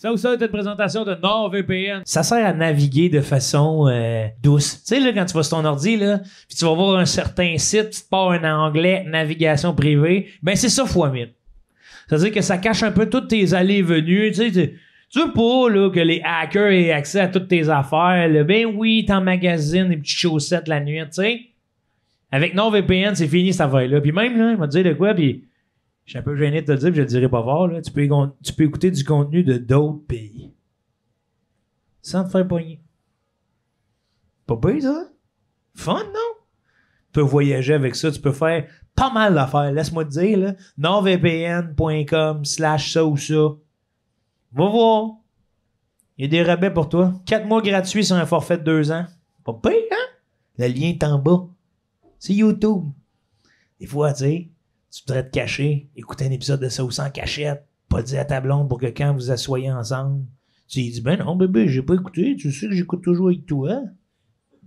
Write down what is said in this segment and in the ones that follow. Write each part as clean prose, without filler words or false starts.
Ça ou ça est une présentation de NordVPN. Ça sert à naviguer de façon douce. Tu sais, là, quand tu vas sur ton ordi, là, puis tu vas voir un certain site, tu te pars un anglais, navigation privée, ben c'est ça fois 1000. C'est-à-dire que ça cache un peu toutes tes allées et venues. Tu sais, tu veux pas là, que les hackers aient accès à toutes tes affaires. Là. Ben oui, t'emmagasines des petites chaussettes la nuit, tu sais. Avec NordVPN, c'est fini cette affaire-là. Puis même, là, il m'a dit de quoi, puis je suis un peu gêné de te le dire, puis je le dirai pas fort, là. Tu peux écouter du contenu de d'autres pays. Sans te faire pogner. Pas pire, ça? Fun, non? Tu peux voyager avec ça, tu peux faire pas mal d'affaires. Laisse-moi te dire, là. nordvpn.com/ça ou ça. Va voir. Il y a des rabais pour toi. 4 mois gratuits sur un forfait de 2 ans. Pas pire, hein? Le lien est en bas. C'est YouTube. Des fois, tu sais, tu voudrais te cacher, écouter un épisode de ça ou sans cachette, pas le dire à ta blonde pour que quand vous asseyez ensemble, tu lui dis, ben non, bébé, j'ai pas écouté, tu sais que j'écoute toujours avec toi.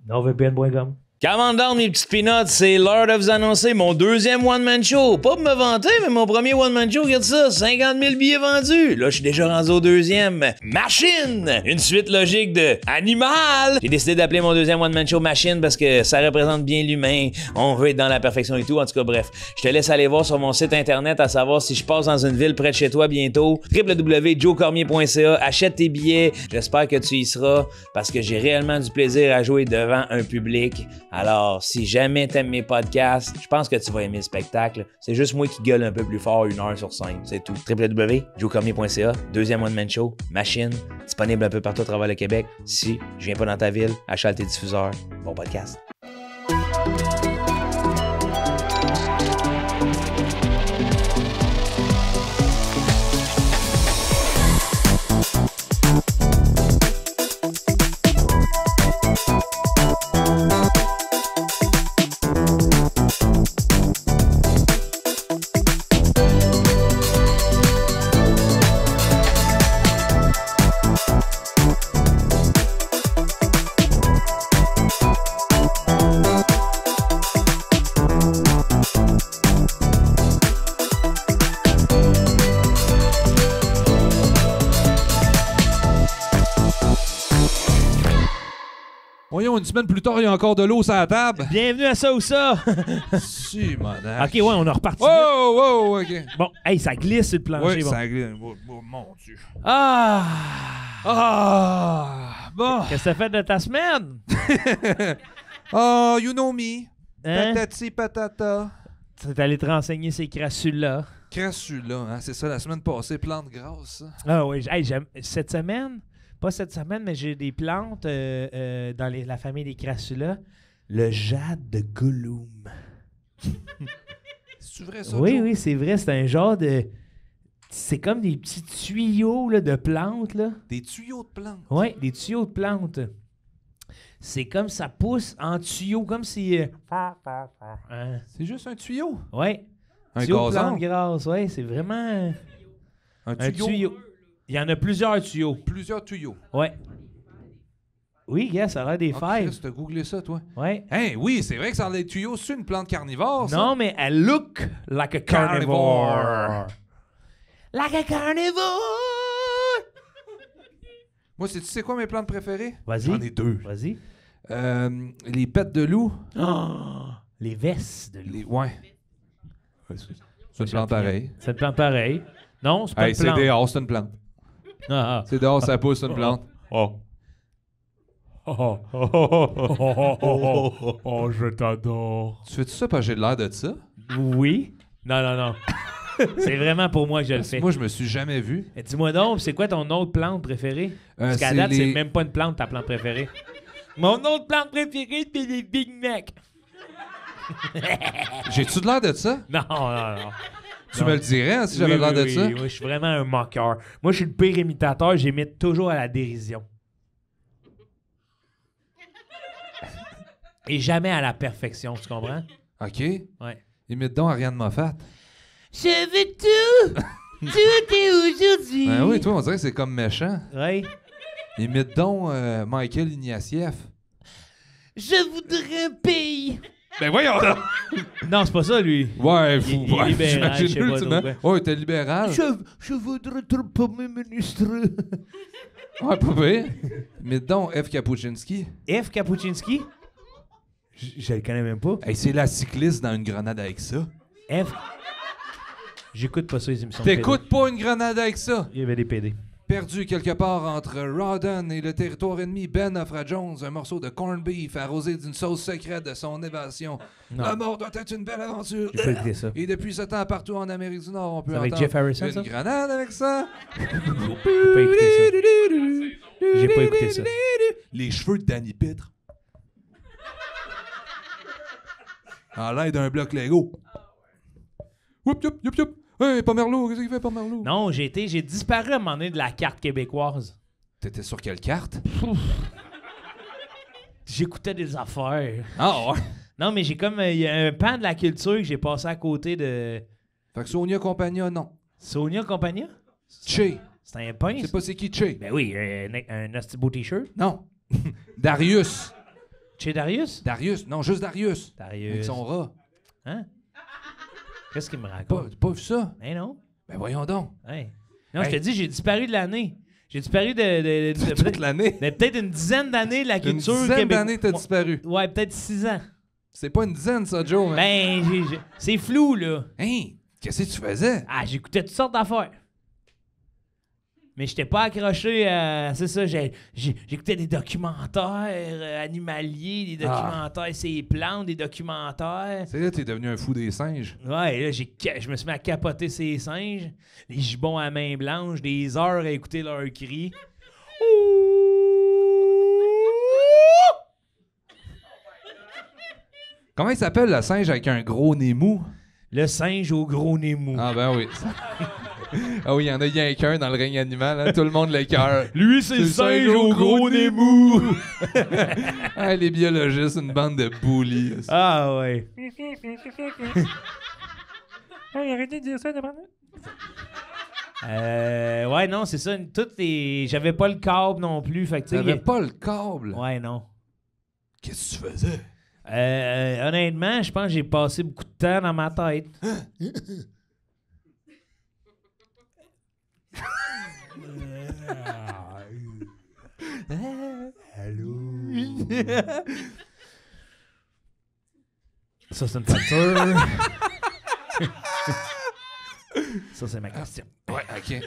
nordvpn.com. Commande down, mes petites peanuts, c'est l'heure de vous annoncer mon deuxième one-man show. Pas pour me vanter, mais mon premier one-man show, regarde ça, 50 000 billets vendus. Là, je suis déjà rendu au deuxième. Machine! Une suite logique de Animal! J'ai décidé d'appeler mon deuxième one-man show Machine parce que ça représente bien l'humain. On veut être dans la perfection et tout. En tout cas, bref, je te laisse aller voir sur mon site internet à savoir si je passe dans une ville près de chez toi bientôt. www.joecormier.ca. Achète tes billets. J'espère que tu y seras parce que j'ai réellement du plaisir à jouer devant un public. Alors, si jamais t'aimes mes podcasts, je pense que tu vas aimer le spectacle. C'est juste moi qui gueule un peu plus fort 1 heure sur 5, c'est tout. www.joecormier.ca, deuxième one-man show, Machine, disponible un peu partout à travers le Québec. Si je viens pas dans ta ville, achète tes diffuseurs. Bon podcast. Voyons, une semaine plus tard, il y a encore de l'eau sur la table. Bienvenue à ça ou ça! Si, madame. Ok, ouais, on a reparti. Oh, ok. Bon, hey, ça glisse sur le plancher. Oui, bon. ça glisse. Oh, mon Dieu. Ah! Bon. Qu'est-ce que t'as fait de ta semaine? Oh, you know me. Hein? Patati patata. T'es allé te renseigner ces crassules-là. Crassula, hein, c'est ça, la semaine passée, plante grasse. Ça. Ah oui, hey, cette semaine, pas cette semaine, mais j'ai des plantes dans la famille des crassulas. Le jade de Gollum. C'est vrai ça? Oui, Joe? oui, c'est vrai. C'est un genre de... C'est comme des petits tuyaux là, de plantes, là. Des tuyaux de plantes. Oui, des tuyaux de plantes. C'est comme ça pousse en tuyau, comme si... Hein? C'est juste un tuyau. Oui. Un Tuyau de gazon. plantes grasses, oui, c'est vraiment Un un tuyau. Il y en a plusieurs tuyaux. Plusieurs tuyaux. Ouais. Oui, gars, ça a l'air des fèves. Tu as googlé ça, toi? Ouais. Hein, oui, c'est vrai que ça a des tuyaux. C'est une plante carnivore, ça? Non, mais elle look like a carnivore. Like a carnivore! Moi, tu sais quoi mes plantes préférées? Vas-y. J'en ai 2. Vas-y. Les pets de loup. Oh, les vestes de loup. Ouais. C'est une plante pareille. C'est une plante pareille. Non, c'est pas Hey, une c'est plante. dehors, c'est une plante. Ah, ah. C'est dehors, ça pousse, c'est une plante. Oh. Oh, je t'adore. Tu fais-tu ça parce que j'ai l'air de ça? Oui. Non, non, non. C'est vraiment pour moi que je le fais. Moi, je me suis jamais vu. Et dis-moi donc, c'est quoi ton autre plante préférée? Parce qu'à date, c'est même pas une plante, ta plante préférée. Mon autre plante préférée, c'est les Big Mac. J'ai-tu de l'air de ça? Non, non, non. Tu me le dirais hein, si j'avais l'air de ça? Oui, je suis vraiment un moqueur. Moi, je suis le pire imitateur, j'imite toujours à la dérision. Et jamais à la perfection, tu comprends? OK. Ouais. Imite donc Ariane Moffat. Je veux tout! Tout est aujourd'hui! Ben oui, toi, on dirait que c'est comme méchant. Oui. Imite donc Michael Ignatieff. Je voudrais un pays Ben voyons donc! Non, c'est pas ça, lui. Ouais, Il est libéral, j'imagine je sais pas ultimement. trop quoi. Ouais, t'es libéral. Je voudrais trop premier ministre. Ouais, pas pire. Mais donc, F. Kapuscinski. F. Kapuscinski? Je le connais même pas. Hey, c'est la cycliste dans une grenade avec ça. F. J'écoute pas ça, les émissions de T'écoutes pas une grenade avec ça? PD. Il y avait des PD. Perdu quelque part entre Rawdon et le territoire ennemi, Ben offre à Jones un morceau de corned beef arrosé d'une sauce secrète de son évasion. Non. La mort doit être une belle aventure. J'ai pas écouté ça. Et depuis ce temps, partout en Amérique du Nord, on peut C'est avec entendre Jeff Harrison, une ça? grenade avec ça. J'ai pas écouté ça. J'ai pas écouté ça. Les cheveux de Danny Pitre. En l'air d'un bloc Lego. Whoop, youp, youp, youp. Hey, Pomerleau, qu'est-ce qu'il fait, Pomerleau? Non, j'ai disparu à un moment donné de la carte québécoise. T'étais sur quelle carte? J'écoutais des affaires. Ah ouais. Non, mais j'ai comme... Il y a un pan de la culture que j'ai passé à côté de... Fait que Sonia Compagnia, non. Sonia Compagnia? Che. C'est un pain, C'est ça? pas c'est qui Che? Ben oui, un hostie beau t-shirt. Non. Darius. Chez Darius? Darius. Non, juste Darius. Darius. Avec son rat. Hein? Qu'est-ce qu'il me Pas, raconte? t'as pas vu ça? Ben non. Ben voyons donc. Hey. Non, Hey. je te dis, j'ai disparu de l'année. J'ai disparu de Toute peut-être, l'année. peut-être une dizaine d'années de la Une culture dizaine québécoise. d'années t'as disparu. Ouais, peut-être 6 ans. C'est pas une dizaine, ça, Joe. Mais... Ben, c'est flou, là. Hein? Qu'est-ce que tu faisais? Ah, j'écoutais toutes sortes d'affaires. Mais j'étais pas accroché à... C'est ça, j'écoutais des documentaires animaliers, des documentaires sur les plantes, des documentaires... C'est là que t'es devenu un fou des singes. Ouais, là, je me suis mis à capoter ces singes, les gibbons à main blanche, des heures à écouter leurs cris. Comment il s'appelle le singe avec un gros nez mou? Le singe au gros nez mou. Ah ben oui. Ah oui, il y en a rien qu'un dans le règne animal, hein? Tout le monde l'écœure. Lui, c'est le singe au gros nez mou. Ah, les biologistes, une bande de bullies. Ah ouais. Arrêtez de dire ça, d'abord. Ouais, non, c'est ça. J'avais pas le câble non plus. Fait que, tu sais, T'avais pas le câble. Ouais, non. Qu'est-ce que tu faisais? Honnêtement, je pense que j'ai passé beaucoup de temps dans ma tête. Allô? Ça, c'est une facture. Ça, c'est ma question. Ouais, OK.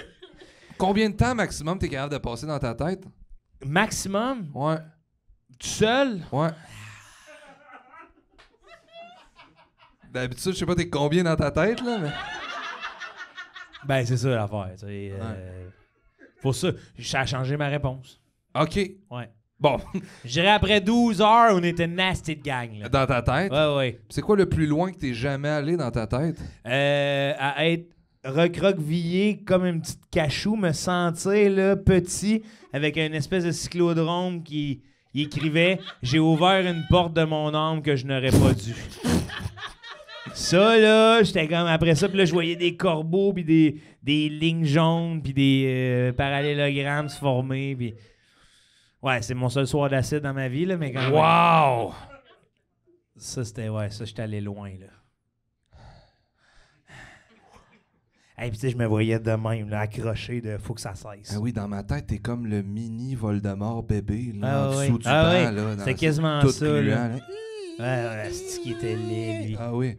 Combien de temps maximum t'es capable de passer dans ta tête? Maximum? Ouais. Tout seul? Ouais. D'habitude, je sais pas t'es combien dans ta tête, là, mais... Ben, c'est ça l'affaire. Tu sais, pour ça, ça a changé ma réponse. OK. Ouais. Bon. Je dirais après 12 heures, on était nasty de gang. Là. Dans ta tête? Ouais, ouais. C'est quoi le plus loin que t'es jamais allé dans ta tête? À être recroquevillé comme une petite cachou, me sentir là, petit, avec une espèce de cyclodrome qui écrivait « J'ai ouvert une porte de mon âme que je n'aurais pas dû. » Ça, là, j'étais comme après ça, puis là, je voyais des corbeaux, puis des lignes jaunes, puis des parallélogrammes se former, puis... Ouais, c'est mon seul soir d'acide dans ma vie, là, mais quand même... Wow! Ça, c'était... Ouais, ça, j'étais allé loin, là. Hey, puis tu sais, je me voyais de même, là, accroché de « faut que ça cesse ». Ah oui, dans ma tête, t'es comme le mini Voldemort bébé, là, Ah en oui. dessous du Ah banc, oui. là. C'est quasiment tout ça, gluant, là. là. Ouais, c'est ce qui était laid, lui. Ah oui.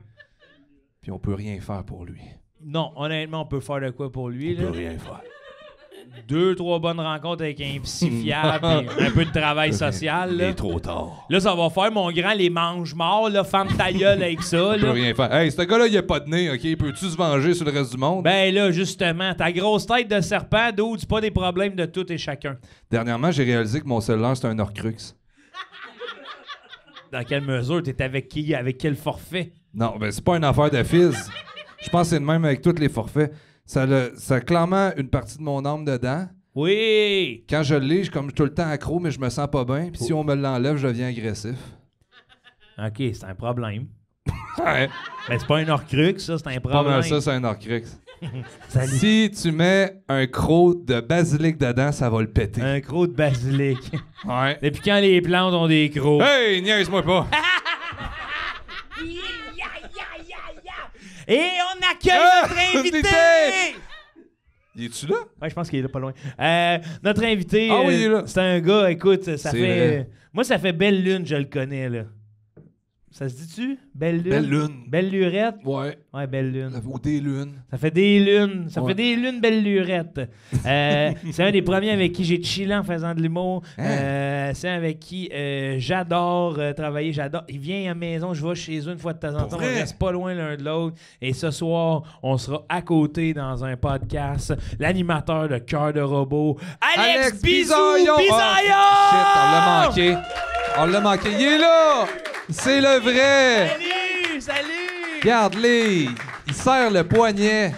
Puis on peut rien faire pour lui. Non, honnêtement, on peut faire de quoi pour lui, On là. peut rien faire. 2-3 bonnes rencontres avec un psy fiable, puis un peu de travail social, Il là. est trop tard. Là, ça va faire, mon grand, les mange morts, là, femme ta gueule avec ça, On peut là. rien faire. Hey, ce gars-là, il a pas de nez, OK? Peux-tu se venger sur le reste du monde? Ben là, justement, ta grosse tête de serpent, d'où c'est pas des problèmes de tout et chacun. Dernièrement, j'ai réalisé que mon cellulaire, c'est un Horcrux. Dans quelle mesure? T'es avec qui? Avec quel forfait? Non, ben c'est pas une affaire de fils. Je pense que c'est le même avec tous les forfaits. Ça a clairement une partie de mon âme dedans. Oui! Quand je l'ai, je suis comme tout le temps accro, mais je me sens pas bien. Puis si on me l'enlève, je deviens agressif. OK, c'est un problème. Ouais. Ben, c'est pas un Horcrux, ça, c'est un Pas problème. mal ça, c'est un Horcrux. Salut. Si tu mets un croc de basilic dedans, ça va le péter. Un croc de basilic. Ouais. Depuis quand les plantes ont des crocs? Hey, niaise-moi pas! Et on accueille notre invité! Il est-tu là? Ouais, je pense qu'il est là pas loin. Notre invité, Ah oui, il est là. c'est un gars, écoute, ça C'est fait... vrai. Moi, ça fait belle lune, je le connais, là. Ça se dit-tu? Belle lune? Belle lune. Belle lurette? Ouais. Ouais, belle lune. Ou des lunes. Ça fait des lunes. Ça Ouais. fait des lunes, belle lurette. C'est un des premiers avec qui j'ai chillé en faisant de l'humour. C'est un avec qui j'adore travailler. J'adore. Il vient à la maison, je vais chez eux une fois de temps en temps. On vrai? reste pas loin l'un de l'autre. Et ce soir, on sera à côté dans un podcast. L'animateur de Cœur de Robot, Alex Bisaillon! Shit, on l'a manqué. On l'a manqué. Il est là! C'est le vrai! Salut! Salut! Regarde-les! Il serre le poignet.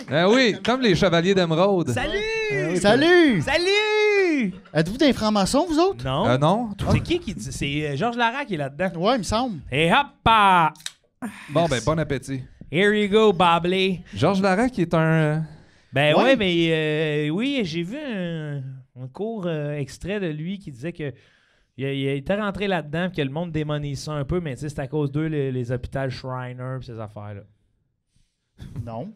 Ah oui, comme les chevaliers d'émeraude. Salut! Salut! Salut! Êtes-vous des francs-maçons, vous autres? Non. Non? C'est qui dit? C'est Georges Larac qui est là-dedans. Ouais, il me semble. Et hop! Ah! Bon, ben, bon appétit. Here you go, Bobley. Georges Larac qui est un... Ben Ouais. ouais, mais oui, j'ai vu un court extrait de lui qui disait que il était rentré là-dedans et que le monde démonise ça un peu, mais tu sais, c'est à cause d'eux, les hôpitaux Shriner et ces affaires-là. Non.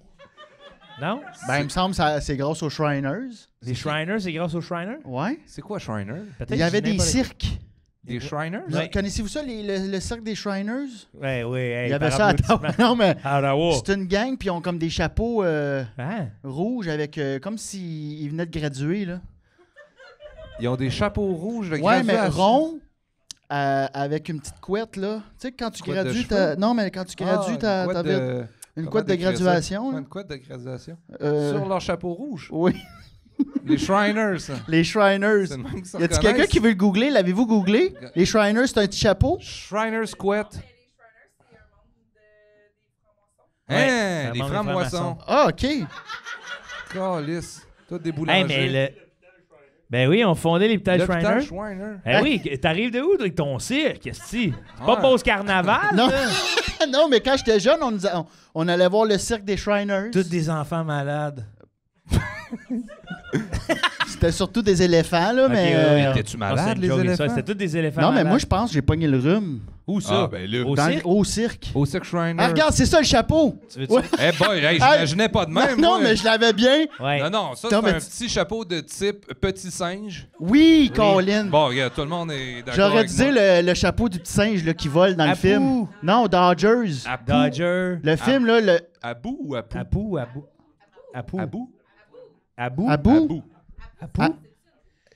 Non? Ben, il me semble que c'est grâce aux Shriners. Les Shriners, c'est grâce aux Shriners? Ouais. C'est quoi, Shriner? Peut-être Il y avait que je des n'ai pas- cirques. Des Shriners? Ouais. Connaissez-vous ça, le cirque des Shriners? Ouais, ouais. Hey, Il y avait par ça à applaudissement. Non, mais Ah, là, wow. c'est une gang, puis ils ont comme des chapeaux Hein? rouges avec... comme s'ils venaient de graduer, là. Ils ont des chapeaux rouges de Ouais, mais graduation. ronds, avec une petite couette, là. Tu sais, quand tu Couette de gradues... cheveux? Non, mais quand tu gradues, t'avais une couette de graduation, là. Une couette de graduation. Euh, Sur leur chapeau rouge. Oui, Les Shriners. ça. les Shriners. C'est le même que ça Y a-t-il reconnaisse. quelqu'un qui veut le googler? L'avez-vous googlé? Les Shriners, c'est un petit chapeau? Shriners couette. Ouais, Hein, c'est les un membre des francs-moissons. Ah, OK. Calice. Tout des boulangers. Hey, mais le... Ben oui, on fondait les petits L'hôpital Shriners. Shriner. Eh oui, t'arrives de où, toi, avec ton cirque? Qu'est-ce que c'est? C'est pas Ouais. Beauce Carnaval, Non. ça? Non, mais quand j'étais jeune, on allait voir le cirque des Shriners. Tous des enfants malades. C'était surtout des éléphants, là, mais... ouais, Étais-tu Ah, c'est malade, une les joke, ça. éléphants? C'était tous des éléphants Non, mais malades. moi, je pense que j'ai pogné le rhume. Où ça? Ah, ben là. Au Dans- cirque? Au cirque. Au Cirque Shriner. Ah, regarde, c'est ça le chapeau. Tu veux-tu? Ouais. Eh boy, hey, j'imaginais pas de même. Non, moi. mais je l'avais bien. Ouais. Non, non, ça, Non, c'est mais un petit chapeau de type petit singe. Oui, Colin. Bon, regarde, tout le monde est d'accord J'aurais avec dû dire moi. le chapeau du petit singe là, qui vole dans le Apu. film. Non, Dodgers. Apu. Dodger. Le film, là, le... Abou ou Apu? Apu. Apu. Abou? Abou. Abou. Apu.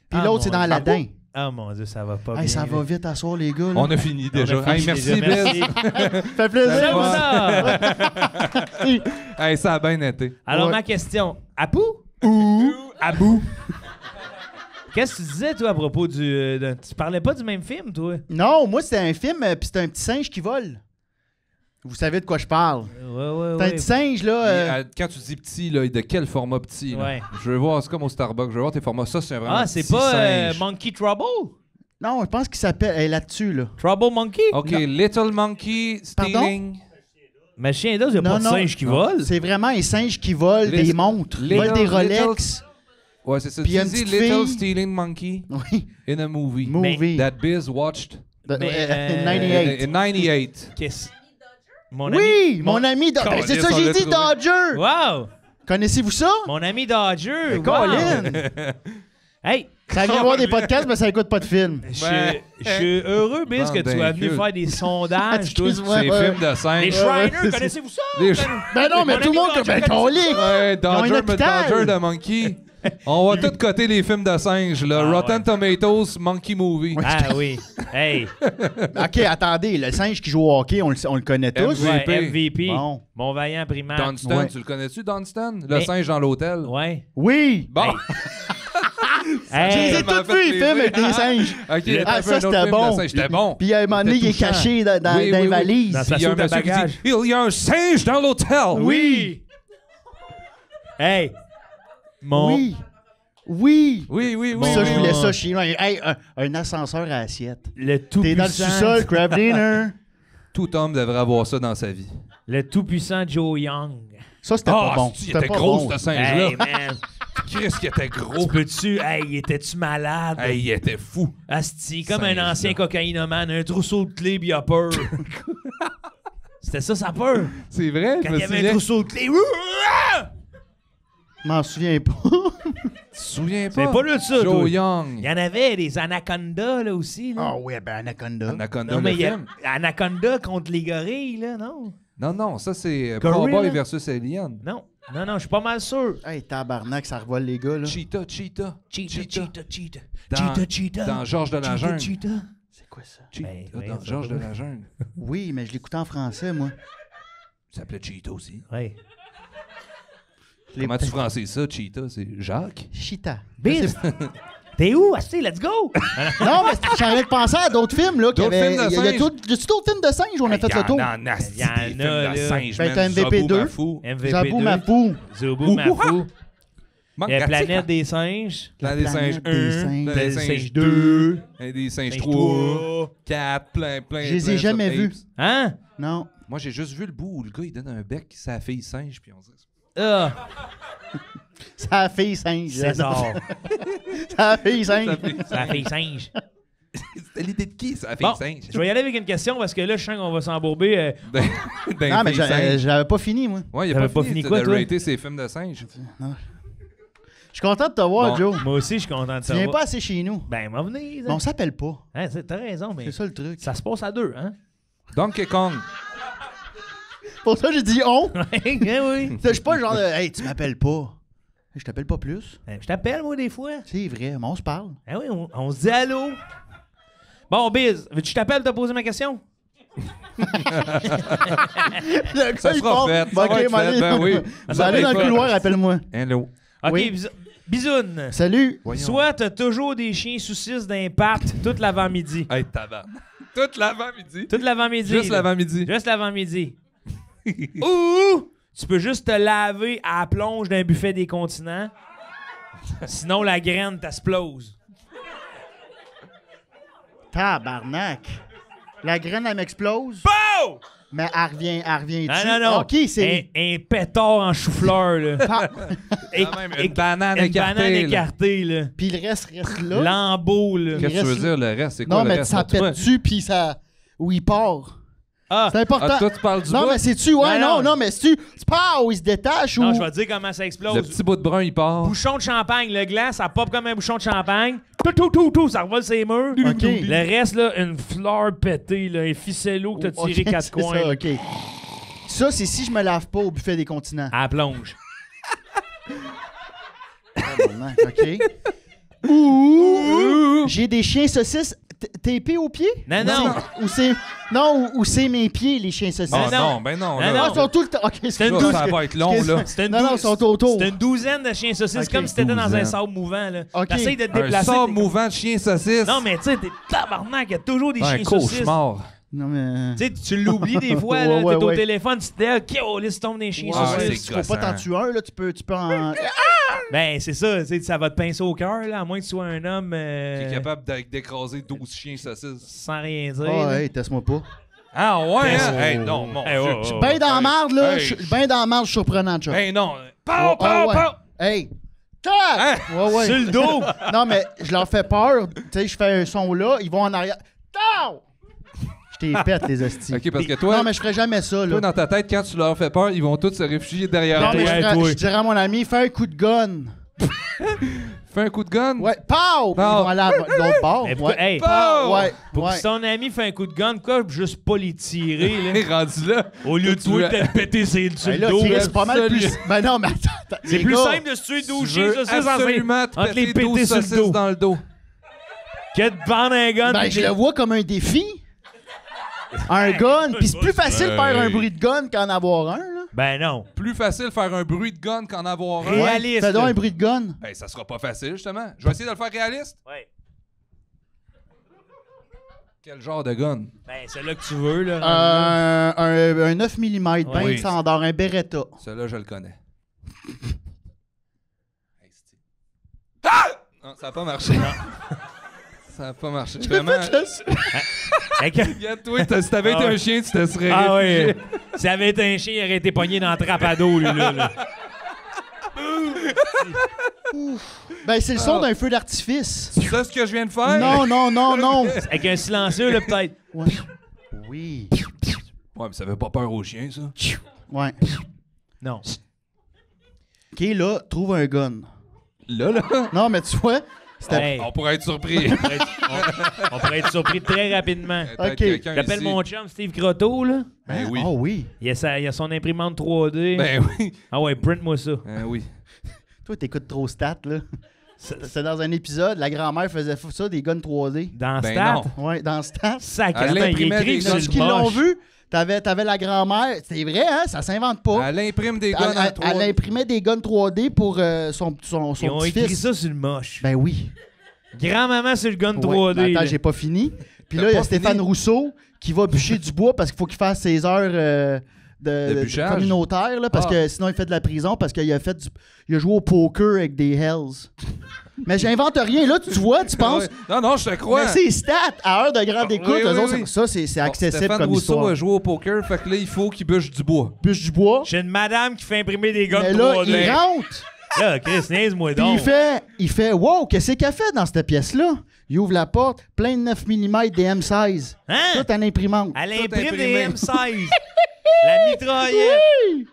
Puis Ah, l'autre, c'est mon dans Dieu. Aladdin. Ah mon Dieu, ça va pas Hey, bien. ça va là. vite à soir, les gars. Là. On a fini déjà. On a fini Hey, merci, déjà, merci. Bill. fait plaisir. J'aime Ouais. ça. Hey, ça a bien été. Alors, Ouais. ma question. Apu ou Abou? Qu'est-ce que tu disais, toi, à propos du... Tu parlais pas du même film, toi? Non, moi, c'était un film, puis c'était un petit singe qui vole. Vous savez de quoi je parle. Ouais, C'est un petit singe, là. Quand tu dis petit, là, de quel format petit? Là? Ouais. Je veux voir, c'est comme au Starbucks, je veux voir tes formats. Ça, c'est vraiment Ah, un c'est petit pas singe. Monkey Trouble? Non, je pense qu'il s'appelle... Elle est là-dessus, là. Trouble Monkey? OK, Little Monkey Stealing. Mais chien d'os, il n'y a pas de singe qui vole. C'est vraiment un singe qui vole Les- des montres. Il vole des Rolex. Ouais, c'est ça. Puis il y a une Dis petite Little fille. Stealing Monkey Oui. in a movie. Movie. That Biz watched Mais, 98. in 98. Qu'est-ce... Mon Oui, mon ami... C'est Calisse, ça, on j'ai l'a dit trouvé. Dodger. Wow! Connaissez-vous ça? Mon ami Dodger! Wow. Colin! Hey! Ça vient voir des podcasts, mais ça écoute pas de film. Je suis heureux, Biz, que Bande tu sois venu d'incultes. faire des sondages. toi. Excuse-moi. C'est Ouais. film de scène. Les Ouais, Shriners, ouais, connaissez-vous ça? Les Ben non, mais Mon tout le ami monde comme Dodger, ben collé. Ouais, Ils ont un Dodger, mais hôpital. Dodger de Monkey. On va tous coter les films de singes, là. Ah, Rotten ouais. Tomatoes, Monkey Movie. Ah oui. Hey. OK, attendez, le singe qui joue au hockey, on le connaît tous. MVP. Ouais, MVP. Bon. Mon vaillant primaire. Dunstan, Ouais. tu le connais-tu, Dunstan? Le Mais- singe dans l'hôtel. Ouais. Oui! Bon, Je Hey. les ai tellement tous fait vus, les films avec des singes. OK, Le- t'as Ah, fait ça, un autre c'était film de bon. singe. C'était bon. Puis à un moment donné, il est C'était caché dans Oui, dans oui, les oui. valises. Dans sa Puis il y a un saute à monsieur qui bagages. dit « Il y a un singe dans l'hôtel! » Oui. Hey. Mon... Oui! Oui! Oui, oui, oui. Ça, oui, je oui. voulais ça chez nous. Hey, un ascenseur à assiette. Le tout T'es dans le puissant. sous-sol, crab dinner. Tout homme devrait avoir ça dans sa vie. Le tout puissant Joe Young. Ça, c'était pas bon. il C'était était pas gros, bon. ce singe-là. Hey man. Qu'est-ce qu'il était gros. Tu peux-tu. Hey, étais-tu malade? Hey, il était fou. Asti, comme Singe, un ancien là. cocaïnomane, un trousseau de clés, pis il a peur. C'était ça sa peur. C'est vrai, Quand je il me y avait un souviens. trousseau de clés. Je m'en souviens pas. Tu te souviens C'est pas? pas là de ça, toi. Joe Il Young. y en avait des anacondas, là, aussi. Là. Ah oui, ben Anaconda. Anaconda, Non, mais le il y a film. Anaconda contre les gorilles, là, non? Non, ça c'est Gorilla. Cowboy versus Alien. Non, je suis pas mal sûr. Hey, tabarnak, ça revole les gars, là. Cheetah. Cheetah. Dans Georges de la Jungle. C'est quoi ça? Cheetah, dans Georges de la Jungle. Oui, mais je l'écoutais en français, moi. Ça s'appelait Cheetah aussi. Ouais. Comment tu francis ça, Cheetah? C'est Jacques? Chita. Biz, t'es où? Asti, let's go! Non, mais j'arrête de penser à d'autres films, là. D'autres films de Il y a singes? d'autres films de singes où on a fait le tour? Il y en a, Il y en a, des films de là. singes, Ben, man. t'as MVP Zobo 2. Mafou. MVP2. J'avoue, ma fou. Zobo Mafou. Manque La de planète tic, des singes. Planète des singes Planète des 1, singes. Planète des Des singes singes 2, des singes Singes 3, 4, plein. Je les ai jamais vus. Hein? Non. Moi, j'ai juste vu le bout où le gars, il donne un bec à sa fille singe, puis on dit... Ah, C'est la fille singe. César. C'est la fille singe. Ça fait singe. C'était l'idée de qui, ça, la fille Bon, singe? je vais y aller avec une question parce que là, je sens qu'on va s'embourber. Non, mais j'avais pas fini, moi. Ouais, il a T'avais pas pas fini fini quoi, de toi? rater ses films de singes. Je suis content de te voir, Bon. Joe. Moi aussi, je suis content de Tu ça. viens pas assez chez nous. Ben, m'en venez. Mais on s'appelle pas. Hein, t'as raison, mais C'est ça le truc. ça se passe à deux, hein? Donkey Kong. Pour ça, j'ai dit on. Oui. Je suis pas le genre de hey, tu m'appelles pas. Je t'appelle pas plus. Je t'appelle, moi, des fois. C'est vrai, mais on se parle. Ah oui, on se dit allô. Bon, Biz, veux-tu que je t'appelle te poser ma question? Le gars, Ça il sera part. fait, Bon, ça va ok, être m'en fait, aller. ben oui. Vous allez dans le couloir, appelle-moi. Hello. OK, Oui. Bisoun. Salut. Voyons. Soit t'as toujours des chiens saucisses d'impact toute l'avant-midi. Hey, tabarnak. Toute l'avant-midi. Toute l'avant-midi. Juste là. l'avant-midi. Juste l'avant-midi. Ou tu peux juste te laver à la plonge d'un buffet des continents. Sinon, la graine t'explose. Tabarnak. La graine, elle m'explose. Oh! Mais elle revient dessus. Non. OK, c'est... Un pétard en chou-fleur, là. Ah, Quand même, une banane Une écartée, banane là. écartée, là. Puis le reste là. Lambeau, là. Qu'est-ce que tu veux dire, le reste? C'est quoi Non, le mais reste ça pour toi? pète dessus, puis ça... Où il part. Ah, C'est important. Ah, toi, tu parles du Non, bout? mais c'est-tu... Ouais, Non, non, mais c'est-tu... Tu pars où il se détache ou... non, je vais te dire comment ça Le explose. petit bout de brun, il part. Bouchon de champagne, le glace, ça pop comme un bouchon de champagne. Tout, ça revole ses murs. OK. Le reste, là, une fleur pétée, là, un ficello que t'as tiré OK, quatre c'est coins. ça, OK. Ça, c'est si je me lave pas au buffet des continents. À la plonge. Tabarnak, OK. Ouh! J'ai des chiens saucisses tapés aux pieds? Non. Ou c'est... Non, ou c'est mes pieds, les chiens saucisses. Ah non. non, ben non. Non, là. non. Ah, ils sont tout le temps... OK, C'est une Ça, douce- ça va être long, là. C'était une Non, ils sont autour. C'était une douzaine de chiens saucisses, Ok. comme si t'étais dans un 12. sable mouvant, là. Ok. T'essayes de te Un déplacer. sable t'es- mouvant de chien saucisse. Non, mais tu sais, t'es tabarnak, il y a toujours des Un chiens saucisses. cauchemar. Non, mais... Tu sais, tu l'oublies des fois, Ouais, là, ouais, t'es au ouais. téléphone, tu te dis, OK, oh, là, tu tombes des chiens Ah, saucisses. c'est Faut pas t'en tuer un, là. Tu peux en... Ben, c'est ça, tu sais, ça va te pincer au cœur, là, à moins que tu sois un homme Qui est capable d'écraser 12 chiens saucisses. sans rien dire. Ah, là. hey, teste-moi pas. Ah ouais, Qu'est-ce- hein? Hey, non, mon Hey, Dieu. oh, Je suis oh. ben dans la marde, là. Hey. Je suis ben dans la marde surprenante, ça. Hey, non. Ah, Pow, ouais. pow! Hey! Tac! Hein? Ouais, ouais. Sur le dos! Non, mais je leur fais peur. Tu sais, je fais un son là, ils vont en arrière. Tao! Je t'ai pète, les hosties. Ok, parce que toi, Non, mais je ferais jamais ça, là. toi, dans ta tête, quand tu leur fais peur, ils vont tous se réfugier derrière Non, toi. mais Ouais, je toi. dirais à mon ami, fais un coup de gun. Fais un coup de gun. Ouais, pow! Puis ils vont aller à l'autre bord. Mais pourquoi- Ouais. hey, Pow! Ouais, pour ouais. que son ami fait un coup de gun, quoi, juste pas les tirer, T'es là. rendu là. Au lieu de Tu toi, veux- t'as pété sur Ben le là, dos. Chris, là. c'est pas mal plus... absolument. Ben non, mais attends. C'est plus simple de se tuer 12 Tu chiens veux saucisses absolument te entre les péter 12 péter sur le saucisses dos. dans le dos. Que de bande un gun. Ben, puis je que- le vois comme un défi. Un gun, puis c'est plus facile de faire un Hey. bruit de gun qu'en avoir un, là. Ben non. Plus facile faire un bruit de gun qu'en avoir un. Ouais. Réaliste. Fais donc un bruit de gun. Ben, ça sera pas facile, justement. Je vais essayer de le faire réaliste. Ouais. Quel genre de gun? Ben, c'est là que tu veux, là. Un 9 mm, ben Oui. standard, un Beretta. Celui-là, je le connais. Hey, c'est- Ah! Non, ça a pas marché. Ça a pas marché. Vraiment. Fait que- Regarde, toi, si t'avais été Ah ouais. un chien, tu te serais Ah réfugié. ouais. S'il y avait été un chien, il aurait été pogné dans la trappe à dos, lui, là. Ben, c'est le son d'un feu d'artifice. C'est ça ce que je viens de faire? Non, non, non, non. Avec un silencieux, là, peut-être. Ouais. Oui. Ouais, mais ça fait pas peur aux chiens, ça. Ouais. Non. OK, là, trouve un gun. Là. Non, mais tu vois, c'était... Hey, On pourrait être surpris. on pourrait être surpris très rapidement. Ok. J'appelle mon chum Steve Grotto, là. Ben oui. Ah oui. Il a son imprimante 3D. Ben oui. Ah ouais, print-moi ça. Ben oui. Toi, t'écoutes trop stats, là. C'était dans un épisode, la grand-mère faisait ça, des guns 3D. Dans Ben Stat, non. Ouais, dans stats. sacrément, Elle il imprimait écrit des sur gars le Ceux qui l'ont moche. vu, t'avais la grand-mère. C'est vrai, hein? Ça s'invente pas. Elle imprime des guns Elle imprimait des guns 3D pour son Ils ont écrit petit-fils. ça sur le moche. Ben oui. Grand-maman sur le gun Ouais. 3D. Ben, attends, là. j'ai pas fini. Puis T'as là, il y a pas Stéphane fini? Rousseau qui va bûcher du bois parce qu'il faut qu'il fasse ses heures De bûchage? communautaires, là, parce Ah. que sinon il fait de la prison parce qu'il a il a joué au poker avec des Hells. Mais j'invente rien. Là, tu vois, tu penses. Ouais. Non, je te crois. Mais c'est stats à heure de grande écoute. Oui, eux oui, autres, oui. ça, c'est accessible Stéphane comme Rousseau histoire. a joué au poker, fait que là, il faut qu'il bûche du bois. Bûche du bois. J'ai une madame qui fait imprimer des guns Mais là, 3D. il rentre. Là, Chris, niaise-moi Puis donc. il fait wow, qu'est-ce qu'elle fait dans cette pièce-là? Il ouvre la porte, plein de 9 mm des M16. Hein? Tout en imprimante. Elle Tout imprime imprimé. des M16. La mitraillette.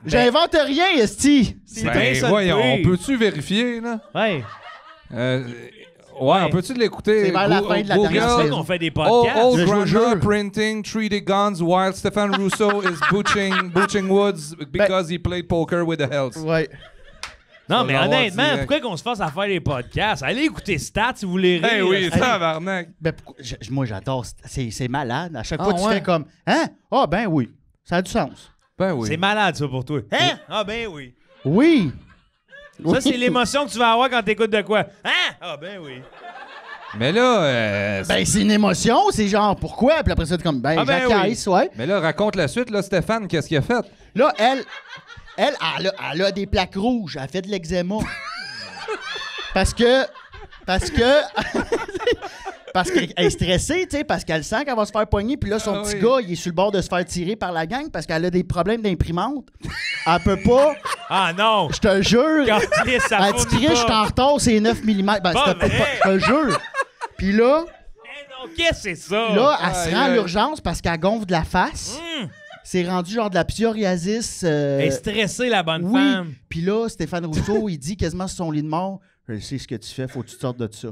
J'invente rien, esti. C'est bien ça. voyons, le on pire. peut-tu vérifier, là? Ouais. Ouais, on peut-tu l'écouter? C'est vers la fin de la Google, dernière C'est ça saison. qu'on fait des Old podcasts. Je vous grandma jure. printing 3D guns while Stefan Rousseau is butching woods because he played poker with the Hells. Ouais. Non, va mais l'avoir honnêtement, direct. pourquoi qu'on se fasse à faire des podcasts? Allez écouter Stats si vous voulez rire. Eh oui, Allez. tabarnak. Ben, moi, j'adore. C'est malade. À chaque fois, tu ouais? fais comme hein? Ah, ben oui. Ça a du sens. Ben oui. C'est malade, ça, pour toi. Hein? Ah, ben oui. Oui. Ça, c'est l'émotion que tu vas avoir quand t'écoutes de quoi. Hein? Ah, ben oui. Mais là, Ben, c'est une émotion. C'est genre, pourquoi? Puis après ça, t'es comme, ben, Ah, ben j'acquiesce, ouais. mais là, raconte la suite, là, Stéphane, qu'est-ce qu'il a fait? Là, elle a des plaques rouges. Elle fait de l'eczéma. Parce qu'elle est stressée, tu sais, parce qu'elle sent qu'elle va se faire pogner. Puis là, son Ah petit oui. gars, il est sur le bord de se faire tirer par la gang parce qu'elle a des problèmes d'imprimante. Elle peut pas. Ah, non. Je te jure. Calisse, ça Elle dit, fournit Chris, je suis pas. en retard, c'est 9 mm. Ben, Pas c'était peut-être vrai. pas. Je te jure. Puis là, Eh non, qu'est-ce que c'est ça? là, elle se aïe, rend à aïe. l'urgence parce qu'elle gonfle de la face. C'est rendu genre de la psoriasis. Elle est stressée, la bonne Oui. femme. Puis là, Stéphane Rousseau, il dit quasiment sur son lit de mort, je sais ce que tu fais, faut que tu te sortes de ça.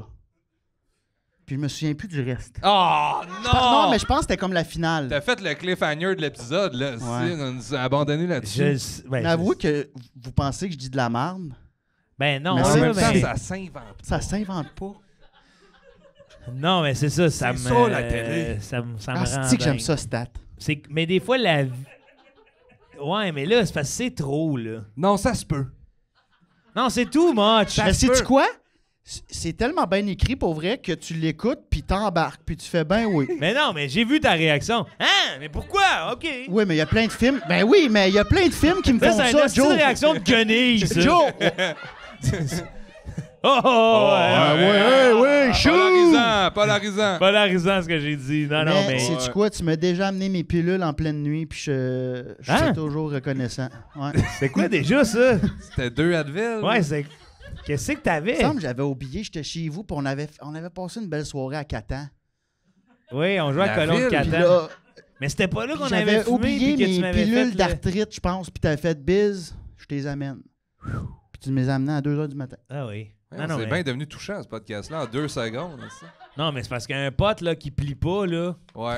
Puis je me souviens plus du reste. Oh non! Non, mais je pense que c'était comme la finale. T'as fait le cliffhanger de l'épisode, là. Ouais. On nous a abandonné là-dessus. Ben, Mais avouez que vous pensez que je dis de la merde. Ben non, Mais En c'est- même temps, mais- ça s'invente. Ça s'invente pas. Non, mais c'est ça, ça me... C'est ça, la télé. Ça me Ah, rend c'est que j'aime dingue. ça, stat. Mais des fois, la vie... Ouais, mais là, c'est parce que c'est trop, là. Non, ça se peut. Non, c'est too much. Mais sais-tu quoi? C'est tellement bien écrit pour vrai que tu l'écoutes puis t'embarques puis tu fais ben oui. Mais non, mais j'ai vu ta réaction. Hein? Mais pourquoi? OK. Oui, mais il y a plein de films. Ben oui, mais il y a plein de films qui me Ça, font c'est ça, une Joe. réaction de guenille, ça. Joe! Oh, ouais. ouais, chou! Polarisant. Polarisant, ce que j'ai dit. Non, non, mais... Sais-tu quoi? Tu m'as déjà amené mes pilules en pleine nuit puis je Hein? suis toujours reconnaissant. Ouais. C'est quoi déjà, ça? C'était 2 Advil. Ouais, c'est... Qu'est-ce que Il t'avais? me semble que j'avais oublié, j'étais chez vous puis on avait passé une belle soirée à Catan. Oui, on jouait La à Colombe ville, Puis Catan. là, Mais c'était pas là qu'on avait j'avais fumé oublié puis que tu mes m'avais pilules fait... d'arthrite, je pense, puis t'avais fait biz, je te les amène. Puis tu me les as amenées à 2h du matin. Ah oui. Ouais, Non, non, c'est mais... bien devenu touchant, ce podcast-là, en 2 secondes. Ça. non, mais c'est parce qu'un pote là, qui plie pas, là... Ouais.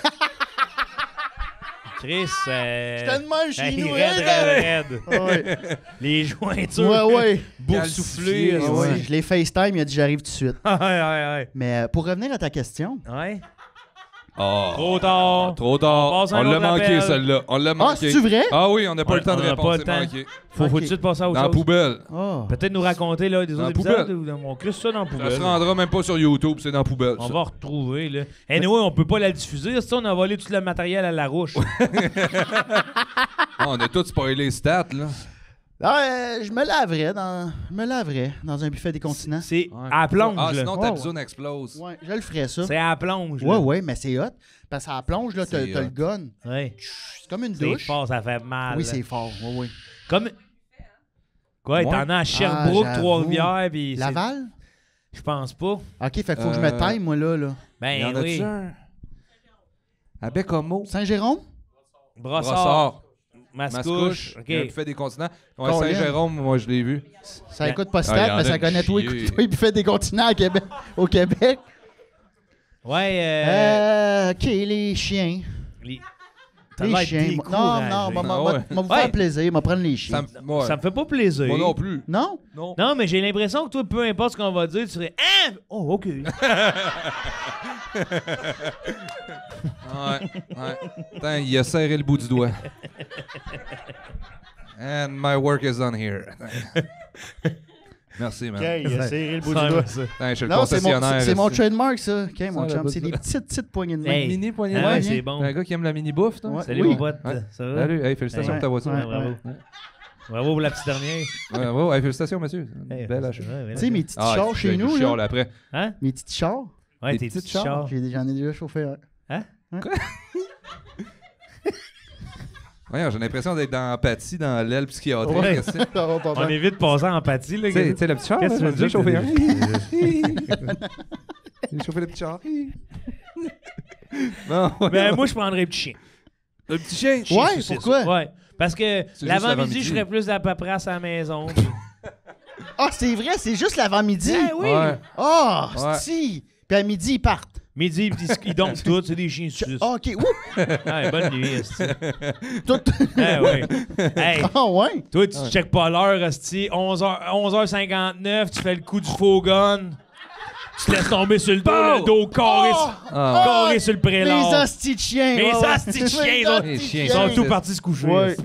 Chris, demande chez hey, nous, raide. Ouais, Les jointures ouais. boursouflées. Calcifiées, Ouais, je l'ai FaceTime, il a dit j'arrive tout de suite. Ouais. Mais pour revenir à ta question. Ouais. Oh. Trop tard. Trop tard. On passe à un On l'a autre manqué, appel. celle-là. On l'a Ah, manqué. c'est-tu vrai? Ah oui, on n'a pas le temps de On a répondre. pas C'est le temps. manqué. Faut Ok. tout de suite passer à autre Dans la chose. poubelle. Oh. Peut-être nous raconter là, des Dans autres la épisodes. Ou on crée ça dans la Ça poubelle. se rendra même pas sur YouTube, c'est dans la poubelle. On ça. va retrouver, là. Anyway, on peut pas la diffuser. Ça, on a volé tout le matériel à la rouche. Ah, on a tous spoilé les stats, là. Ah, je me laverais dans un buffet des continents. C'est Ouais. à la plonge, Ah, là. sinon ta Ouais, zone explose. Ouais, je le ferais ça. C'est à la plonge, Ouais, là. ouais, mais c'est hot. Parce qu'à la plonge, là, t'as C'est le hot. gun. Ouais. C'est comme une C'est douche. fort, ça fait mal. Oui, là. c'est fort. Ouais, ouais. Comme... Quoi, Ouais. t'en as à Sherbrooke, j'avoue. Trois-Rivières, puis... c'est- Laval? Je pense pas. OK, fait qu'il faut que je me taille, moi, là. Il y Ben en a-tu oui. un? À Bécomo. Saint-Jérôme? Brossard. Mascouche. OK. Il a fait des continents. Ouais, Colin. Saint-Jérôme, moi, je l'ai vu. Ça écoute pas Ah, il stade, en mais a ça une connaît toi. chier. Toi, il fait des continents à Québec, au Québec. Ouais, OK, les chiens. T'as Les l'air chiens. découragé. Ah vous ouais. faire plaisir, m'a prendre les chiens. Ouais. Ça me fait pas plaisir. Moi non plus. Non? Non. Non, mais j'ai l'impression que toi, peu importe ce qu'on va dire, tu serais « Ah! Oh, OK. » Ouais. Attends, il a serré le bout du doigt. And my work is done here. Merci, man. OK, il a serré le bout du doigt. Attends, je suis le Non, c'est concessionnaire. mon esti. trademark, ça. OK, mon Ça, chum, le c'est bout des du petites poignées de main. Hey. Mini poignée Ah de ouais, main. c'est bon. T'es un gars qui aime la mini-bouffe, toi? Ouais. Salut, Oui. mon pote. Ouais. Ça va? Salut, hey, félicitations Ouais. pour ta voiture. Ouais. Bravo. Ouais. Bravo pour la petite dernière. Ouais, bravo. Hey, félicitations, monsieur. Hey, Belle c'est achat. vrai, ouais, Tu sais, mes petits Ah, chars chez nous, chiale là. après. Hein? Mes petits chars. Ouais, Des tes petites petits chars. chars. J'en ai déjà chauffé un. Hein? Ouais, j'ai l'impression d'être dans Empathie, dans l'aile psychiatrique. Ouais. Qu'est-ce que c'est? Ça va pas On bien. évite de passer en empathie, là. Tu sais, le petit char, Qu'est-ce que là, tu veux j'ai dire? chauffé un. J'ai chauffé le petit char. Non, ouais. Ben, moi, je prendrais le petit chien. Le petit chien. Ouais, saucisse. pourquoi? Ouais. Parce que juste l'avant-midi, l'avant-midi. je ferais plus de la paperasse à la maison. Ah, c'est vrai, c'est juste l'avant-midi. Eh oui! Ouais. Ah, Ouais. si. Puis à midi, ils partent. Midi, ils dompent tout, c'est des chiens suisses. Ah, OK. Ouh! Ouais, bonne nuit, esti. Tout... Eh oui. Hey, Ah, ouais. toi, tu checkes pas l'heure, esti. 11h59, tu fais le coup du faux gun. Tu te laisses tomber sur le dos, le dos carré, Ah. carré sur le prélat. Les hosties de chiens. Les ouais, ouais. hosties de chiens, Les ils ont- hosties de Les chiens, Ils sont Ouais. tous partis se coucher. Ouais.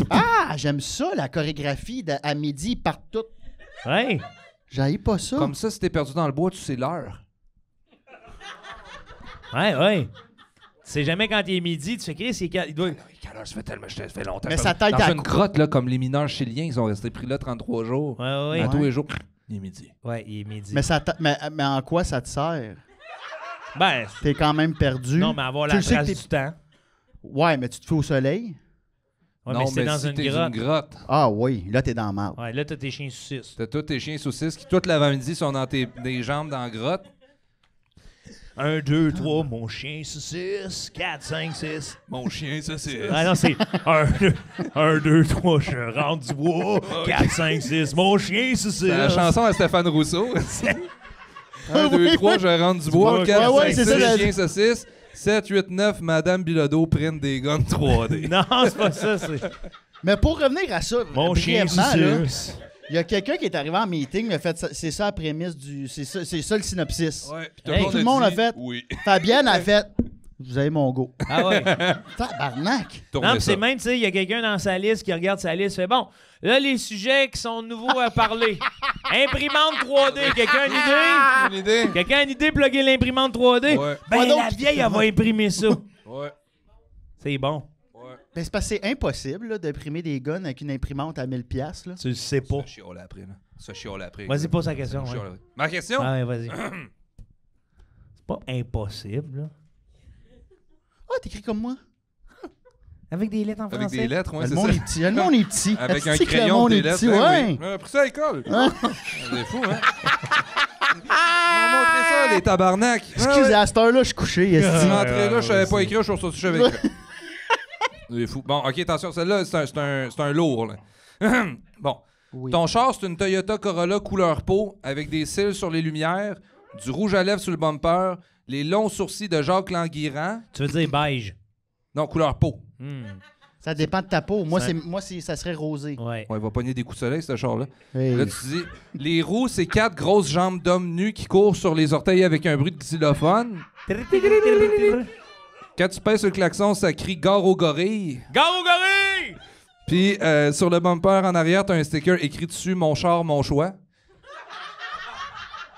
Ah, j'aime ça, la chorégraphie. À midi, ils partent toutes. Ouais. J'haïs pas ça. Comme ça, si t'es perdu dans le bois, tu sais l'heure. Ouais. Tu sais jamais quand il est midi, tu fais Chris, il doit. Quelle heure, ça fait tellement, ça fait longtemps. Mais sa tête dans à une grotte, là, comme les mineurs chiliens, ils ont resté pris là 33 jours. Ouais. À tous les jours, il est midi. Ouais, il est midi. mais en quoi ça te sert? Ben, T'es quand même perdu. non, mais avoir Tu la le sais trace que du temps. Ouais, mais tu te fais au soleil. Ouais, non, mais c'est dans si une t'es grotte. grotte. Ah oui, là, t'es dans le mal. Ouais, là, t'as tes chiens saucisses. T'as tous tes chiens saucisses qui, toute l'avant-midi, sont dans des jambes dans la grotte. 1, 2, 3, mon chien saucisse. 4, 5, 6. Mon chien saucisse. Ah non, c'est 1, 2, 3, je rentre du bois. 4, 5, 6, mon chien saucisse. C'est la chanson à Stéphane Rousseau. 1, 2, 3, je rentre du bois. Ouais, 4, ouais, 5, c'est 6, ça, chien saucisse. 7, 8, 9, Madame Bilodeau prennent des guns 3D. Non, c'est pas ça, c'est Mais pour revenir à ça, mon chien brièvement, là, saucisse. il y a quelqu'un qui est arrivé en meeting, il a fait c'est ça la prémisse du. C'est ça le synopsis. Ouais, puis Hey, tout le monde a dit fait. Oui. Fabienne a fait. Vous avez mon go. Ah ouais. Tabarnak! Non, Tournez pis ça. c'est même, tu sais, il y a quelqu'un dans sa liste qui regarde sa liste, fait bon, là, les sujets qui sont nouveaux à parler. Imprimante 3D, quelqu'un a une idée? Une idée? Quelqu'un a une idée de plugger l'imprimante 3D? Ouais. Ben, Moi donc. la vieille, elle va imprimer ça. Ouais. C'est bon. Ouais. Ben, c'est parce que c'est impossible là, d'imprimer des guns avec une imprimante à 1000$. Là. Tu le sais pas. Ça chiole après, là. Ça chiole après. Vas-y, pose ta question. Ça Ouais. chiole après. Ma question? Ah ouais, vas-y. C'est pas impossible, là. Ah, t'écris comme moi. Avec des lettres en Avec français. des lettres, ouais, le c'est monde ça. est petit. Le monde est petit. Avec un Est-ce que le crayon, monde des est lettres. petit, ben ouais. oui. On a appris ça à l'école. Hein? C'est fou, hein? On m'a montré ça, les tabarnak. Excusez, à cette heure-là, je suis couché. Je esti. suis rentré là, je savais pas écrire, je suis sorti avec. C'est fou. Bon, ok, attention, celle-là, c'est un lourd, là. Bon. Oui. Ton char, c'est une Toyota Corolla couleur peau avec des cils sur les lumières, du rouge à lèvres sur le bumper, les longs sourcils de Jacques Languirand. Tu veux dire beige. Non, couleur peau. Ça dépend de ta peau. Moi, Ça- ça serait rosé. Ouais. Ouais, il va pogner des coups de soleil, ce char-là. Hey. Là, tu dis, les roues, c'est 4 grosses jambes d'hommes nus qui courent sur les orteils avec un bruit de xylophone. Quand tu pèses sur le klaxon, ça crie « Gare aux gorilles Gare au gorille! ». Puis, sur le bumper en arrière, t'as un sticker écrit dessus « Mon char, mon choix ».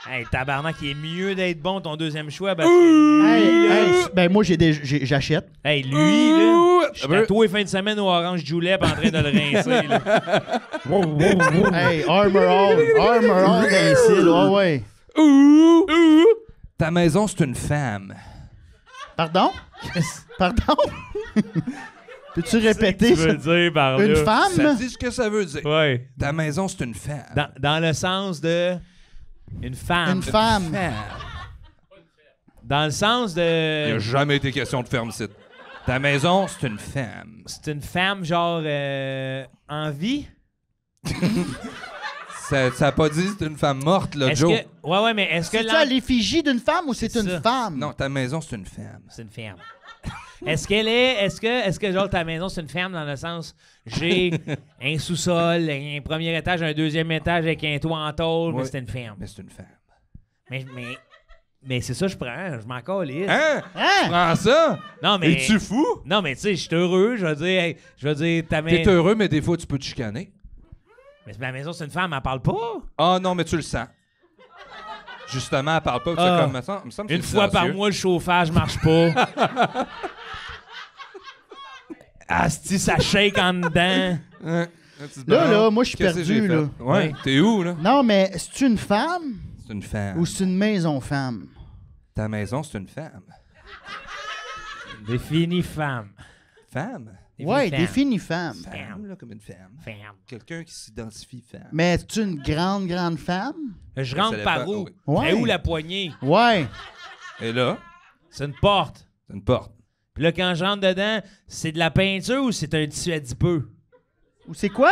Hey, tabarnak, il est mieux d'être bon ton deuxième choix parce que Ben, moi, j'achète. hey, lui, là, je suis ben- tatoué fin de semaine au Orange Julep en train de le rincer, là. Hey, Armor All dans les cils. Ouais, ouais. Ta maison, c'est une femme. Pardon? Pardon? Peux-tu Tu répéter veux ça? dire par là? Une Ça femme? dit ce que ça veut dire. Ouais. Ta maison, c'est une femme. Dans le sens de une femme. Une femme. Dans le sens Il n'y a de... jamais été question de ferme-site. Ta maison, c'est une femme. C'est une femme, genre, en vie? Ça n'a pas dit c'est une femme morte, là, Est-ce Joe. que... Ouais, mais est-ce que... C'est ça l'effigie d'une femme ou c'est C'est une ça. femme? Non, ta maison, c'est une femme. C'est une ferme. Est-ce qu'elle est... Est-ce que genre, ta maison, c'est une ferme dans le sens... J'ai un sous-sol, un premier étage, un deuxième étage avec un toit en tôle, mais Ouais. c'est une ferme. Mais c'est une femme. Mais c'est ça que je prends. Je m'en calisse. Hein? Hein? Prends ça? Non, mais... Es-tu fou? Non, mais tu sais, je suis heureux. Je veux dire, hey, ta T'es maison... heureux, mais des fois, tu peux te chicaner. Mais ma maison, c'est une femme, elle parle pas. Ah non, mais tu le sens. Justement, elle parle pas. Ah. C'est comme, me semble que Une c'est fois par silencieux. mois, le chauffage marche pas. Asti, ça shake en dedans. Hein? Tu te Là, demandes, moi, je suis qu'est-ce que perdu, j'ai fait? là. Ouais. Ouais. T'es où, là? Non, mais c'est une femme C'est une femme. ou c'est une maison femme? Ta maison, c'est une femme. Défini femme. Femme? Ouais, femme. définie femme. Femme, là, comme une femme. Femme. Quelqu'un qui s'identifie femme. Mais c'est une grande femme? Je Ça rentre dépend, par où? oui. Ouais. Et où la poignée? Ouais. Et là, C'est une porte. c'est une porte. Puis là, quand je rentre dedans, c'est de la peinture ou c'est un tissu adipeux? Ou c'est quoi?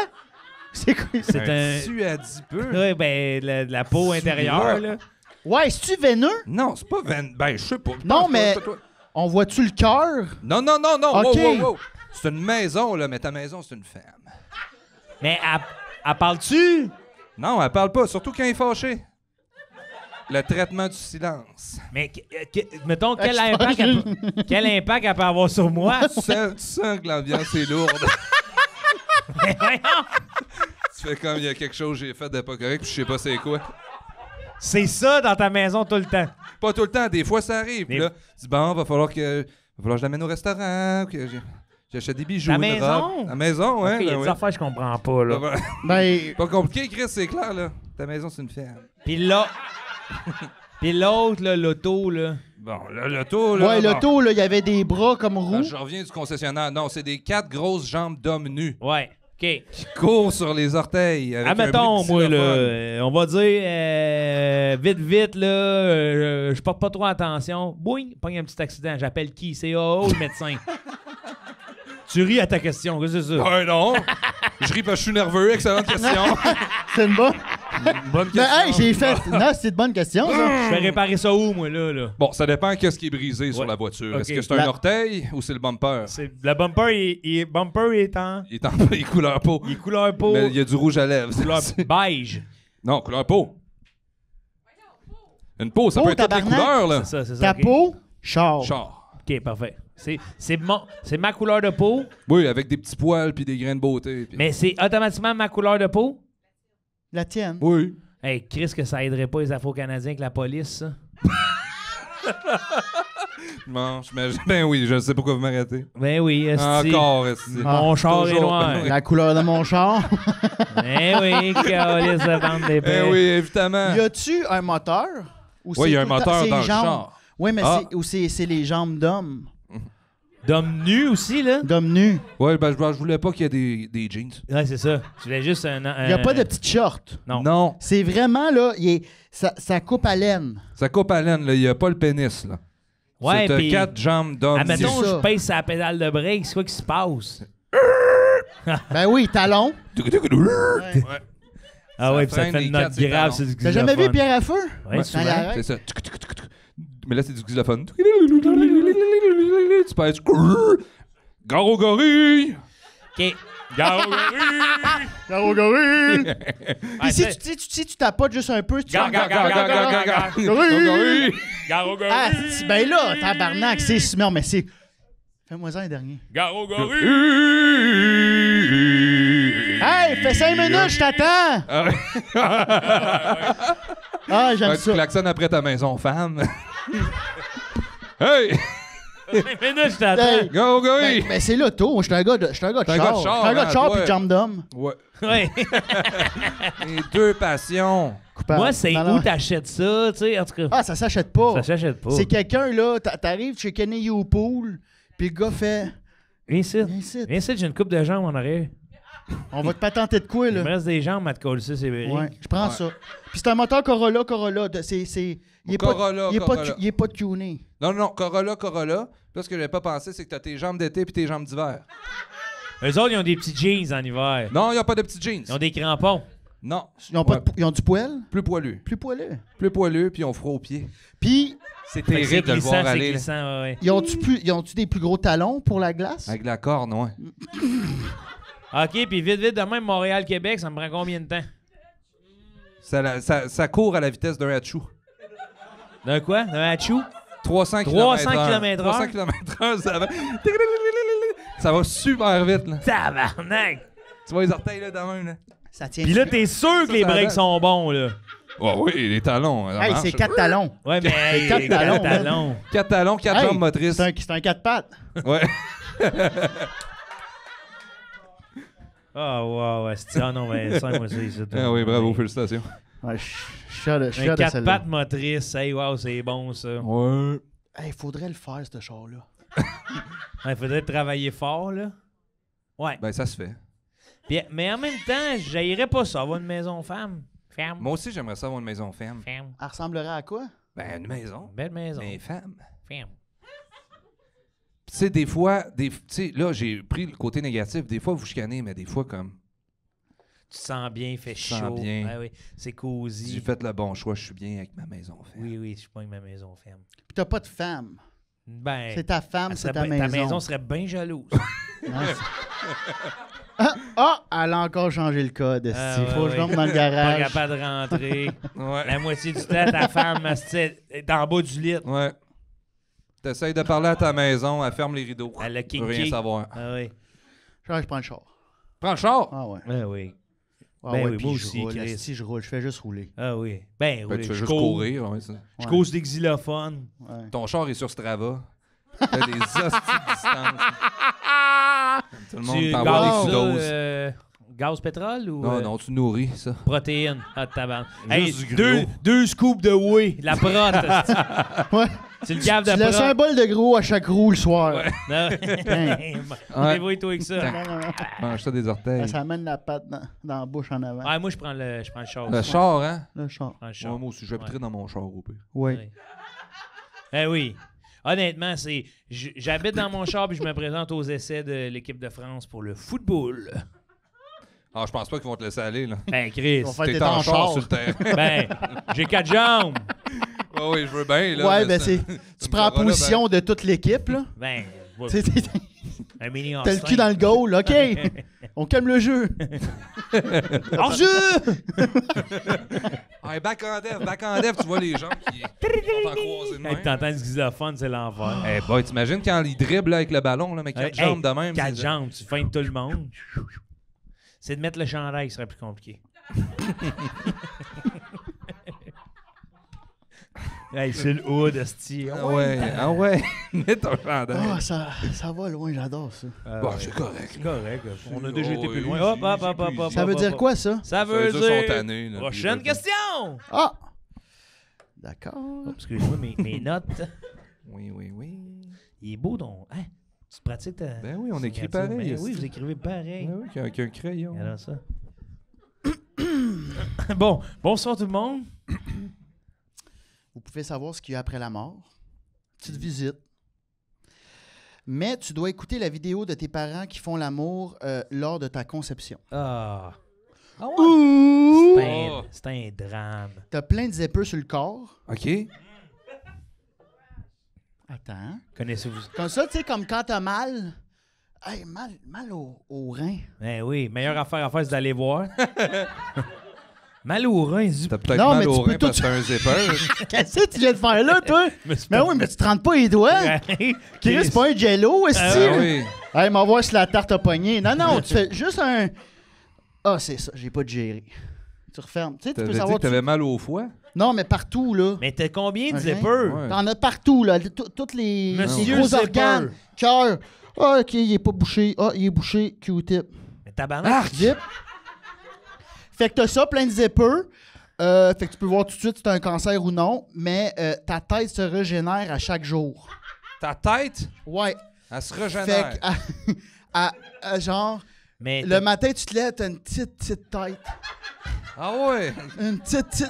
C'est quoi? C'est un... tissu adipeux? Ouais, ben, de la peau intérieure, là. Ouais, c'est-tu veineux? Non, c'est pas Ben, je sais pas. Je Non, pense mais- pas, toi. On voit-tu le cœur? Non. Ok. Wow. C'est une maison, là, mais ta maison, c'est une femme. Mais elle parle-tu? Non, elle parle pas, surtout quand elle est fâchée. Le traitement du silence. Mais, mettons, quel je pense impact, quel impact elle peut avoir sur moi? Tu sens que l'ambiance est lourde. Mais voyons, Tu fais comme il y a quelque chose que j'ai fait de pas correct, puis je sais pas c'est quoi. c'est ça dans ta maison tout le temps. Pas tout le temps, des fois ça arrive. Puis Mais- là, tu dis bon, va falloir que je l'amène au restaurant, que j'achète des bijoux. La une maison? robe. La maison, ouais. Ok, il y a ben des ouais. affaires que je comprends pas, là. Pas- Ben, Pas compliqué, Chris, c'est clair, là. Ta maison, c'est une ferme. Puis là... Puis l'autre, là, l'auto, là... Bon, là, l'auto, là. ouais, bon. l'auto, là, il y avait des bras comme Là, roues. je reviens du concessionnaire. Non, c'est des 4 grosses jambes d'hommes nus Ouais, OK. qui courent sur les orteils. Avec Admettons, un bruit de moi, là, xylophone. on va dire, vite, là, je porte pas trop attention. Boing, pogne un petit accident. J'appelle qui? C'est le médecin. Tu ris à ta question, qu'est-ce que c'est ça? Ouais, non. Je ris parce que je suis nerveux. Excellente question. C'est une bonne. Bonne Ben, question. hey, j'ai fait. Non, c'est une bonne question, ça. Je vais réparer ça où, moi, là? Bon, ça dépend qu'est-ce qui est brisé sur Ouais. la voiture. Ok. Est-ce que c'est un La- orteil ou c'est le bumper? Le bumper, bumper est en... Il est en il est couleur peau. Il est couleur peau, Mais il y a du rouge à lèvres. couleur beige. Non, couleur peau. Une peau, ça Peau, peut être toutes les tabarnak. couleurs, là. C'est ça, Ta ok. peau, char. Char. OK, parfait. C'est ma couleur de peau, Oui, avec des petits poils puis des grains de beauté. puis- mais c'est automatiquement ma couleur de peau. La tienne. Oui. Hey, Chris, que ça aiderait pas les Afro-Canadiens avec la police, ça. Bon, j'imagine. Ben oui, je sais pourquoi vous m'arrêtez. Ben oui, esti. Encore, esti. Mon char est Toujours. noir. La couleur de mon char. Ben oui, calice de bande d'épais. Ben oui, évidemment. Y a-tu un moteur? Ou Oui, il y a un tout le temps- moteur c'est dans les le jambes? char. Oui, mais Ah. c'est les jambes d'homme. D'homme nu aussi, là? D'homme nu. Ouais, ben je voulais pas qu'il y ait des jeans. Ouais, c'est ça. Je voulais juste un... Il n'y a pas de petites shorts. Non. Non. C'est vraiment, là, ça coupe à laine. Ça coupe à laine, là. Il n'y a pas le pénis, là. Ouais, c'est puis... 4 jambes d'homme. Admettons, C'est je ça. pèse sa pédale de break, c'est quoi qui se passe? Ben oui, talons. Ah ouais, puis ça freine fait les une note quatre, c'est grave talons. sur du T'as jamais vu xylophone. Pierre à feu? Ouais, Ouais, souvent. Quand il arrête. C'est ça. Mais là, c'est du xylophone. Tu pèses. Gare au gorille! OK. Gare au gorille! Garo gorille! Ouais, Puis si c'est- tu tapotes juste un peu, tu Gare, gare, gare, gare, gare, gare, gare. Gorille! Gare au gorille! Ah, ben là, tabarnak, c'est... Non, mais c'est... Fais-moi ça un dernier. Gare au gorille! Hey, fais 5 minutes, je t'attends! Ah ouais. Ah, j'aime Ouais, tu ça. klaxonnes après ta maison, femme. Hey! 5 minutes, je t'attends. Hey, Gare au gorille! ben, c'est l'auto. Moi, je suis un gars de char. T'es un gars de char, Je suis un gars de hein, char toi. puis de jambes d'homme. Ouais. Ouais. Les deux passions. Coupable. Moi, c'est Non, non. où t'achètes ça, tu sais, en tout cas. Ah, ça s'achète pas. Ça s'achète pas. C'est quelqu'un, là, t'arrives chez Kenny Youpool, puis le gars fait... Viens ici. Viens ici. Viens ici, j'ai une coupe de jambes en arrière. On va te patenter de quoi, Il me là? reste des jambes à te coller ça, c'est vrai. Ouais, je prends ça. Puis c'est un moteur Corolla. Il est Corolla, Corolla. il est pas tuné. Non, Corolla. Là, ce que j'avais pas pensé, c'est que t'as tes jambes d'été puis tes jambes d'hiver. Eux autres, ils ont des petits jeans en hiver. Non, il n'y a pas de petits jeans. Ils ont des crampons. Non. Ils ont, ils ont du poil? Plus poilu. Plus poilu. Plus poilu, puis ils ont froid aux pieds. Puis, C'est Fait que terrible de le voir c'est aller. glissant, ouais. ils ont-tu des plus gros talons pour la glace? Avec la corne, ouais. OK, puis vite, de même, Montréal-Québec, ça me prend combien de temps? Ça court à la vitesse d'un hachou. D'un quoi? D'un hachou? 300 km/h. 300 km/h, ça va. Ça va super vite, là. Tabarnak! Tu vois les orteils, là, dans même, là. Ça tient. Puis là, t'es sûr que les ça breaks avance. sont bons, là. Oh oui, les talons. Hey, c'est 4 talons. Ouais, mais hey, quatre les talons, quatre talons. 4 talons, 4 Hey, jambes motrices. C'est un 4 pattes. Ouais. Ah, wow, ouais, c'est ah non, mais ça, moi, c'est ça. Ah oui, bravo, félicitations. Ouais, je suis Un de 4 celle-là. pattes motrices, hey, wow, c'est bon, ça. Ouais. Hey, faudrait le faire, ce char-là. Il faudrait travailler fort, là. Ouais. Ben, ça se fait. Puis, mais en même temps, j'haïrais pas ça, avoir une maison femme. Femme. Moi aussi, j'aimerais ça avoir une maison femme. Femme. Elle ressemblerait à quoi? Ben, une maison. Belle maison. Mais femme. Femme. Tu sais, des fois, tu sais, là, j'ai pris le côté négatif. Des fois, vous chicanez, mais des fois, comme, Tu te sens bien, il fait Je sens chaud. bien. Ouais, oui, c'est cosy. j'ai fait le bon choix, je suis bien avec ma maison femme. Oui, je suis pas avec ma maison ferme. Puis t'as pas de femme. Ben, C'est ta femme, elle c'est serait ta bien- maison. Ta maison serait bien jalouse. Non, elle a encore changé le code. esti. Ah, ouais, Faut que je ouais. dorme dans le Pas garage. capable de rentrer. Ouais. La moitié du temps, ta femme est en bas du lit. Ouais. T'essayes de parler à ta maison, elle ferme les rideaux. Elle a Tu veux kinké. rien savoir. Ah oui. Je prends le char. Prends le char. Ah ouais. Ah oui. Ah Ben ouais, oui, puis moi je aussi, roule. Chris. Si je roule, je fais juste rouler. Ah oui. Ben, Ben, oui, tu fais je juste cours. courir. Ouais, ça. Je Ouais. cause des xylophones. Ouais. Ton char est sur Strava. T'as des hosties de distance. Tout le monde Tu t'envoie gazes des ça, kudos. gaz pétrole ou Non, tu nourris ça. protéines? Ah, tabarnak. Juste du deux, gros. deux scoops de whey. La prot. esti. Ouais. Tu le gaves de Tu laisses un prot. bol de gros à chaque roue le soir. Non. Ouais. Débrouille-toi avec ça. Non, non, non. Mange ça des orteils. Ça amène la patte dans la bouche en avant. Ouais, moi, je prends le char. Le aussi. char, hein? Le char. Je prends le Ouais, char. moi aussi, j'habiterais dans mon char au pire. Oui. Oui. Eh oui. Honnêtement, j'habite dans mon char et je me présente aux essais de l'équipe de France pour le football. Ah, je pense pas qu'ils vont te laisser aller, là. Ben, Chris. On va faire T'es des en temps char char. sur le terrain. Ben, j'ai 4 jambes. Ah oui, je veux bien, là. Ouais, mais ben ça- c'est. Tu prends la position de toute l'équipe, là. Ben, T'sais, un mini T'as le cul dans le goal, OK? On calme le jeu. Hors-jeu! Ah, back en dev, tu vois les gens qui sont en croisés de Quand même. t'entends le xylophone, c'est l'enfer. Eh boy, t'imagines quand ils dribblent là, avec le ballon, là, mais 4 Hey, jambes de même. 4 c'est- jambes, tu feintes tout le monde. C'est de mettre le chandail qui serait plus compliqué. Hey, c'est le hood, esti. Ah ouais. Mets ton chandail. Ah, ça va loin, j'adore ça. Bon, c'est correct. C'est correct. On a déjà Oh, été plus oui, loin. easy, Hop, hop, hop, hop, easy. hop. Ça veut hop, dire hop. quoi, ça? Ça Ça veut veut dire qu'ils sont dire... tannés, là, Prochaine ils veulent- question! Ah! D'accord. Oh, excuse-moi, mes notes. Oui. Il est beau, ton... Hein? Tu pratiques ta... Ben oui, on écrit signature? pareil, Ben oui, esti. vous écrivez pareil. Ah oui, avec un crayon. Alors ça. Bon, bonsoir tout le monde. Vous pouvez savoir ce qu'il y a après la mort. Petite visite. Mais tu dois écouter la vidéo de tes parents qui font l'amour lors de ta conception. Ah. Ouh! C'est un drame. T'as plein de zippers sur le corps. OK. Attends. Connaissez-vous? Comme ça, tu sais, comme quand t'as mal. Hey, mal au rein. Ben oui, meilleure affaire à faire, c'est d'aller voir. Mal au rein, T'as peut-être Non, mal mais au tu peux rein tout- parce que t'as un zipper. Qu'est-ce que tu viens de faire là, toi? Mais oui, mais tu te rentres pas les doigts. Chris, c'est pas un jello, est-ce Ah oui. Hey, m'en voir si la tarte a pogné. Non, tu fais juste un. Ah, c'est ça, j'ai pas digéré. Tu refermes. Tu sais, tu T'avais peux dit savoir. que t'avais mal au foie? Non, mais partout, là. Mais t'as combien de Ok. zippers? Ouais. T'en as partout, là. Toutes les Monsieur gros Zipper. organes. Cœur. Ah, OK, il est pas bouché. Ah, il est bouché. Q-tip. Mais tabarnak. Zip. Fait que t'as ça, plein de zippers. Fait que tu peux voir tout de suite si t'as un cancer ou non. Mais ta tête se régénère à chaque jour. Ta tête, Ouais. elle se Fait régénère. que, à genre, Mais Le matin, tu te lèves, t'as une petite tête. Ah ouais? Une petite...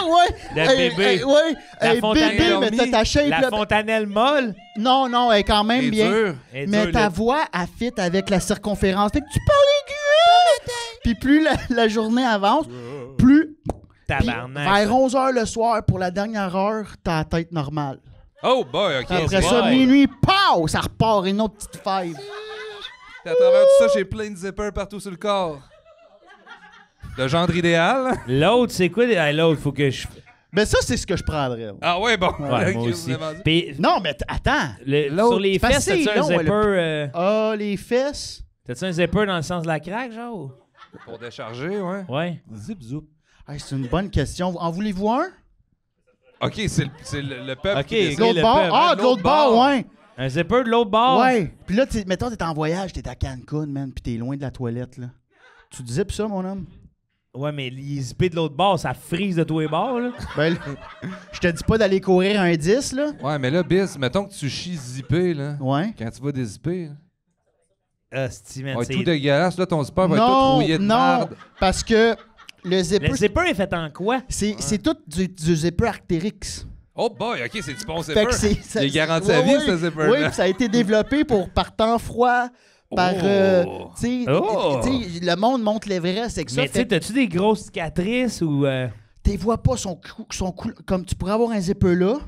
Ouais. Le bébé. Ouais. La Hey, fontanelle bébé, mais t'as ta shape. la là. fontanelle molle. Non, elle est quand même C'est bien. dur. est Mais dure, ta là. voix, elle fit avec la circonférence. Fait que tu parles aigu. Puis plus la journée avance, plus... Puis Tabarnak. vers 11h le soir, pour la dernière heure, t'as la tête normale. Oh boy, OK. Après c'est ça, vrai. minuit, pow, ça repart une autre petite five. Puis à travers tout ça, j'ai plein de zippers partout sur le corps. Le gendre idéal. L'autre, c'est quoi? L'autre, faut que je... Mais ça, c'est ce que je prendrais. Ah ouais, bon. Ouais, Ok, moi aussi. vraiment dit. Puis, Non, mais attends. sur les c'est fesses, facile, t'as-tu un non, zipper... Ah, les fesses. T'as-tu un zipper dans le sens de la craque, genre? Pour décharger, ouais. Ouais. Zip, zoup. Hey, c'est une bonne question. En voulez-vous un? OK, c'est le peuple Ok, qui De décide. ok. l'autre le bord? peuple, Ah, de l'autre bord, ouais. Un zipper de l'autre bord? Ouais. Puis là, mettons, t'es en voyage, t'es à Cancun, man, puis t'es loin de la toilette, là. Tu te zippes ça, mon homme? Ouais, mais les zippés de l'autre bord, ça frise de tous les bords, là. Ben, je te dis pas d'aller courir un 10, là. Ouais, mais là, Biz, mettons que tu chies zippé, là. Ouais. Quand tu vas dézipper, là. Ah, Steven, Ouais, c'est... tout dégueulasse, là, ton zipper va être tout Non, rouillé de non, merde. parce que le zipper, Le zipper est fait en quoi? c'est tout du zipper Arc'teryx. Oh boy, OK, c'est du bon Fait zipper. que c'est... Il est garanti à vie, ce zipper-là. Oui, puis ça a été développé pour par temps froid, par... Oh. tu sais, Oh. le monde monte l'Everest avec ça. Mais tu sais, Fait que t'as-tu des grosses cicatrices ou... t'es vois pas comme tu pourrais avoir un zipper là,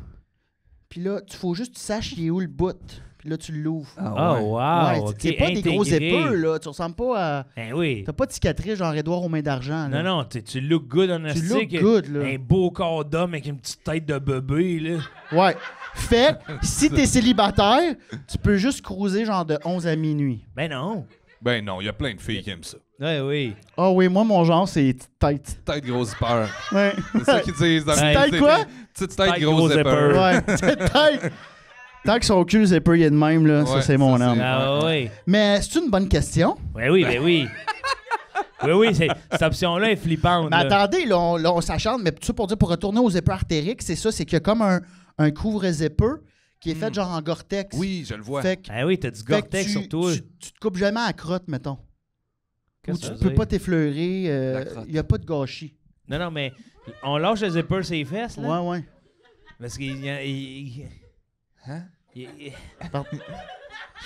puis là, tu faut juste que tu saches il est où le bout. Puis là, tu l'ouvres. Oh, ouais. wow, Ouais, OK, c'est pas des gros intégré. zippers, là. Tu ressembles pas à... Ben oui. T'as pas de cicatrice genre Édouard aux mains d'argent, là. Non, tu look good en Tu look astique. good, là. Un beau corps d'homme avec une petite tête de bébé, là. Ouais. Fait que, si t'es célibataire, tu peux juste cruiser genre de 11 à minuit. Ben non. Ben non, il y a plein de filles qui aiment ça. Ouais, oui. Ah oui, moi, mon genre, c'est tête. Tête gros zipper. Ouais. C'est ça qu'ils disent dans Ouais. le Tête quoi? Petite tête gros zipper. Ouais, tête. Tant que son cul, le zipper, il est de même, là, ça, Ouais, c'est mon ça, âme. c'est- Ah oui. Mais c'est une bonne question. Ben oui, ben oui. Oui, cette option-là est flippante. Mais là. attendez, là, on s'acharne, mais tout ça pour dire, pour retourner au zipper Arc'teryx, c'est ça, c'est qu'il y a comme un couvre-zipper qui est fait genre en Gore-Tex. Oui, je le vois. Fait que, Ben oui, t'as du fait que Gore-Tex sur toi. tu te coupes jamais à la crotte, mettons. Ou Qu'est-ce tu que ça peux veut pas dire? t'effleurer. La crotte. Il n'y a pas de gâchis. Non, mais on lâche le zipper sur les fesses, là. Ouais. Parce qu'il y a... Hein? Pardon.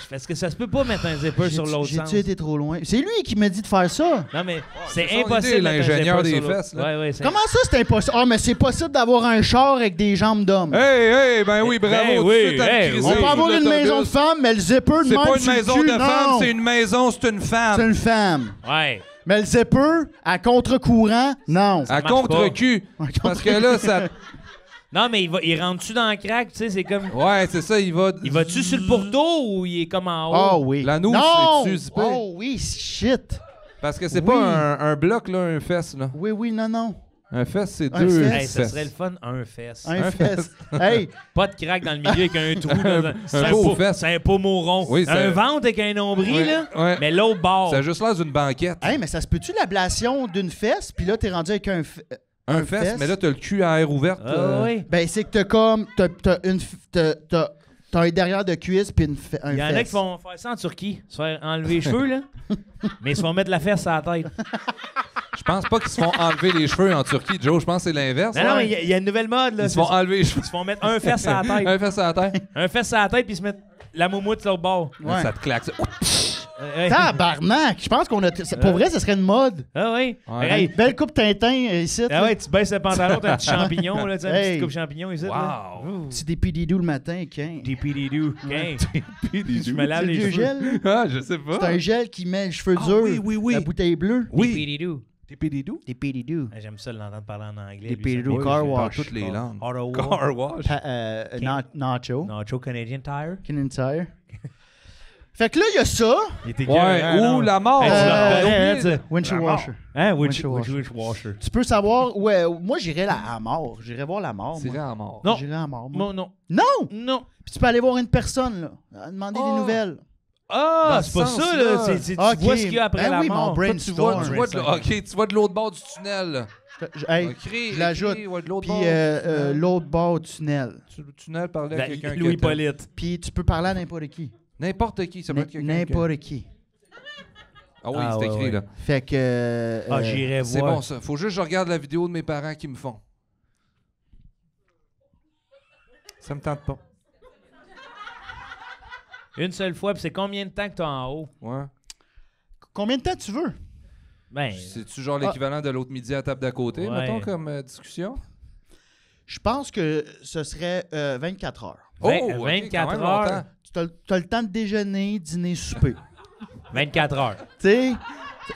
Parce que ça se peut pas mettre un zipper sur l'autre sens. J'ai-tu été trop loin? C'est lui qui m'a dit de faire ça. Non, mais c'est c'est son impossible. idée, de mettre un l'ingénieur zipper des sur l'autre. fesses, là. Ouais, ouais, c'est... Comment ça, c'est impossible? Ah, mais c'est possible d'avoir un char avec des jambes d'homme. Hey, ben oui, bravo. Ben tout de oui, suite à me hey, criser On oui. peut avoir sur une l'autobus. maison de femme, mais le zipper de C'est même pas une sur le maison cul, de femme, non. c'est une maison, c'est une C'est femme. une femme. Ouais. Mais le zipper, à contre-courant, non. À marche contre-cul. Parce que là, ça. Non, mais il rentre-tu dans le crack, tu sais, c'est comme... Ouais, c'est ça, il va. Il va-tu sur le pourtour ou il est comme en haut? Ah oui. L'anneau, non! c'est-tu zippé? Oh oui, shit. Parce que c'est Oui. pas un bloc, là, un fesse, là. Oui, non. Un fesse, c'est Un deux fesse. Hey, ça fesses. serait le fun, un fesse. Un fesse. Hey, Pas de crack dans le milieu avec un trou. C'est beau pot- fesse. c'est un pommeau rond. Oui, c'est- un ventre avec un nombril, Ouais, là. ouais. Mais l'autre bord. Ça a juste l'air d'une banquette. hey, mais ça se peut-tu l'ablation d'une fesse, puis là, t'es rendu avec un un fesse, mais là, t'as le cul à air ouverte. Ah oui. Ben, c'est que t'as comme... T'as un derrière de cuisse, puis un Il y en fesse. a qui vont faire ça en Turquie. Se faire enlever les cheveux, là. Mais ils se font mettre la fesse à la tête. Je pense pas qu'ils se font enlever les cheveux en Turquie, Joe. Je pense que c'est l'inverse. Non, mais il y a une nouvelle mode, là. Ils se font enlever les cheveux. Ils se font mettre un fesse à la tête. Un fesse à la tête. Un fesse à la tête, puis ils se mettent la moumoute sur l'autre bord. Ouais. Ça te claque. Ça. Ouais. Tabarnak! Je pense qu'on a... Pour vrai, ce serait une mode. Ah oui. Ouais. Hey. Belle coupe Tintin, ici. Ah ouais, tu baisses le pantalon, t'as un petit champignon, là, tu sais, un Hey. petit coupe champignon ici. là. Wow. Ouh. Petit dépididou le matin, qu'un. Dipididou. Ouais. Je me lave C'est le les vieux cheveux. gel, là? Ah, je sais pas. C'est un gel qui met les cheveux Ah durs. oui, oui, oui. La bouteille bleue. Oui. Dipididou. Dépididou. Dépididou. Ah, j'aime ça l'entendre parler en anglais. Dipididou. lui, Car il parle wash. toutes les langues. ça. Auto Car wash. Nacho. Nacho Canadian Tire. Canadian Tire. Fait que là, il y a ça. Il était Ouais, ou la mort. Hey, tu l'as Euh, oublié, ça. Windshield La mort. washer. Hein, Windshield windshield washer. Tu peux savoir. Ouais, moi, j'irais à mort. J'irais voir la mort. C'est moi. à mort. Non. J'irais à mort. moi. Non, non. Non! Non. Puis tu peux aller voir une personne, là. Demander des Oh. nouvelles. Ah, Dans c'est ce pas ça, sens-là. là. Tu Ok. vois ce qu'il y a après Ben la oui, mon mort. brain- Toi, tu vois Brainstorm. OK, tu vois de l'autre bord du tunnel. là. Hey, Écris, je l'ajoute. écris, ouais, de l'autre puis bord du tunnel. l'autre bord du tunnel. Le tunnel parlait à Ben, quelqu'un. Louis Hippolyte. Puis tu peux parler à n'importe qui. N'importe qui, ça peut être quelqu'un. N'importe qui. Ah oui, Ah, c'est ouais, écrit, ouais. là. Fait que... J'irai C'est voir. bon, ça. Faut juste que je regarde la vidéo de mes parents qui me font. Ça me tente pas. Une seule fois, puis c'est combien de temps que t'as en haut? Ouais. Combien de temps tu veux? Ben, C'est-tu genre l'équivalent de l'autre midi à la table d'à côté, Ouais. mettons, comme discussion? Je pense que ce serait 24 heures. Vingt- ok, 24 quand même heures. longtemps. Tu as le temps de déjeuner, dîner, souper. 24 heures. Tu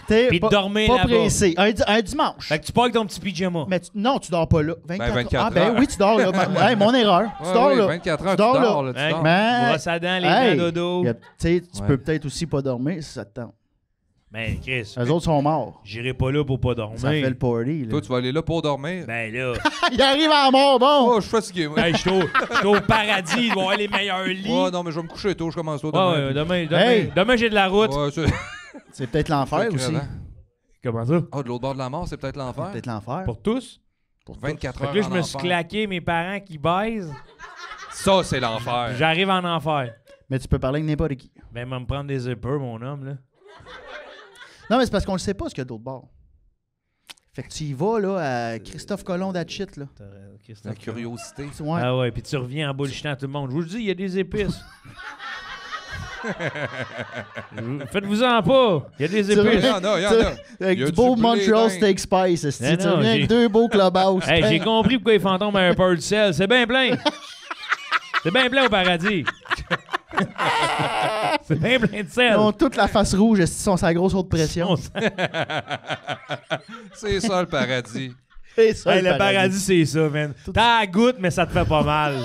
sais, Puis de dormir pas là-bas. pressé. Un dimanche. Fait que tu pars avec ton petit pyjama. Mais non, tu dors pas là. 24 Ah, ben heures. oui, tu dors là. Hey, mon erreur. Tu Ouais, dors oui, là. 24 heures, Tu dors tu là. dors, là, tu Hein? dors. Mais, Brosse à dents, les hey, dents dodo. tu sais, tu Ouais. peux peut-être aussi pas dormir si ça te tente. Ben, Chris, Les autres sont morts. j'irai pas là pour pas dormir. Ça fait le party. Là. Toi, tu vas aller là pour dormir. Ben là, Il arrive à la mort, bon! Oh, je suis fatigué, moi. hey, je suis au paradis, ils vont avoir les meilleurs lits. Ouais, non, mais je vais me coucher tôt, je commence tôt Ouais, demain. demain, Hey! demain, j'ai de la route. Ouais, c'est C'est peut-être l'enfer aussi. crevant. Comment ça? Ah, de l'autre bord de la mort, c'est peut-être l'enfer. Peut-être l'enfer. Pour tous? Pour 24 Fait heures que là, je en me suis enfer. claqué mes parents qui baisent. Ça, c'est l'enfer. J'arrive en enfer. Mais tu peux parler avec n'importe qui. Ben, il va me prendre des zippers, mon homme, là. Non, mais c'est parce qu'on ne sait pas ce qu'il y a d'autre bord. Fait que tu y vas, là, à Christophe Colomb d'Hatchit, là. La curiosité. Ouais. Ah ouais, puis tu reviens en bullshitant tout le monde. Je vous le dis, il y a des épices. Faites-vous-en pas. Il y a des Tu épices. Il y en a, il y en a. Avec Il y a du du beau blé Montreal dingue. Steak Spice, esti. Mais Tu non, reviens j'ai- avec 2 beaux clubhouse. Hey, j'ai compris pourquoi les fantômes ont un peur du sel. C'est bien plein. C'est bien plein au paradis. C'est bien plein de sel. Ils ont toute la face rouge, esti, ils sont sa grosse haute pression. C'est ça, le paradis. C'est ça, Hey, le paradis, c'est ça, man. T'as la goutte, mais ça te fait pas mal.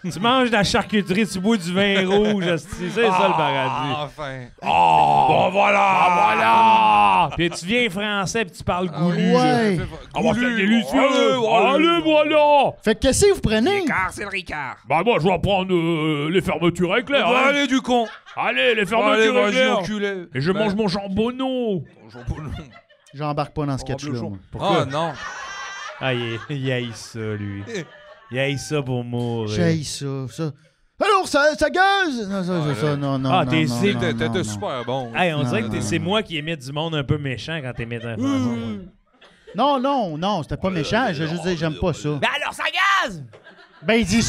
Tu manges de la charcuterie, tu bois du vin rouge, c'est ça le paradis. Enfin. Bon, voilà! Puis tu viens français puis tu parles goulu. ouais. Ah, bah, c'est délicieux! Allez, voilà! Fait que qu'est-ce que vous prenez? C'est le Ricard. Bah, moi, je vais prendre les fermetures éclair. hein. Allez, du con. Allez, les Allez, fermetures vas-y, éclair. enculé. Et je Ben, mange mon jambonneau. J'embarque pas dans ce sketch-là. bleu moi. Ah, non. Ah, il haït ça, lui. Il haït ça pour mourir. J'haïs ça. Alors, ça gaze! Non, ça, non. Ah, non, t'es non, sick, non, T'étais non. super bon. Hey, on dirait Non, que non, c'est non. moi qui imite du monde un peu méchant quand t'imites un français. Non, c'était pas méchant. Je veux juste dire, j'aime pas ça. Mais alors, ça gaze! Ben, il dit...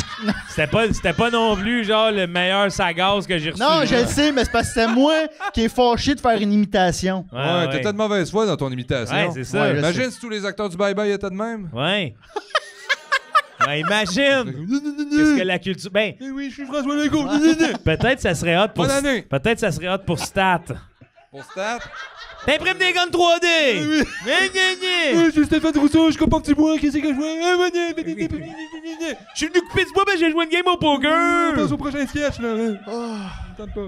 C'était pas non plus, genre, le meilleur sagasse que j'ai reçu. Non, je le sais, mais c'est parce que c'est moi qui est fâché de faire une imitation. Ouais, t'étais de mauvaise foi dans ton imitation. Ouais, c'est ça. Ouais, Imagine si tous les acteurs du Bye Bye étaient de même. Ouais. Ouais, imagine! Qu'est-ce que la culture. Ben, Oui, je suis François Legault. peut-être ça serait hot pour. Bonne année. Peut-être ça serait hot pour Stat. Pour Stat. T'imprimes des guns 3D! Oui. Gna, Je suis Stéphane Rousseau, je comprends petit bois, qu'est-ce que je vois? gna. Je suis venu couper du bois, mais j'ai joué une game au poker! Passe au prochain sketch, là. Oh. Tente pas.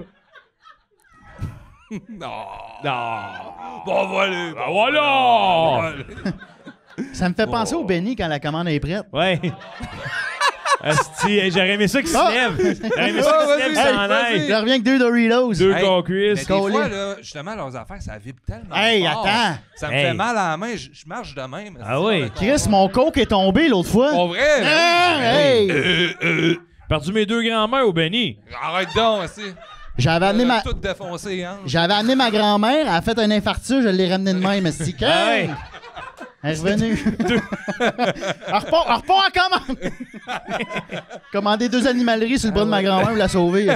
Non. Non! Bon, voilà. Ben voilà! Ça me fait penser au Benny quand la commande est prête. Ouais. Asti, j'aurais aimé ça qu'il se lève. J'aurais aimé ça qu'il se lève vas-y, sans vas-y. aille. Je reviens avec 2 Doritos. Deux Hey, corps Mais cuisses. des fois, Colin. là, justement, leurs affaires, ça vibre tellement Hey, fort. attends. Ça me Hey. fait mal à la main, je marche de même. Ah oui. Chris, mon coke est tombé l'autre fois. Pour vrai? Ah, hey! Perdu mes deux grands-mères au Benny. Arrête donc, aussi. J'avais amené ma... Tout défoncé, hein. J'avais amené ma grand-mère, elle a fait un infarctus, je l'ai ramené de même. C'est Ah ouais. Elle est revenue. Elle repart en commande. Commander 2 animaleries sur le bras de ma grand-mère pour la sauver.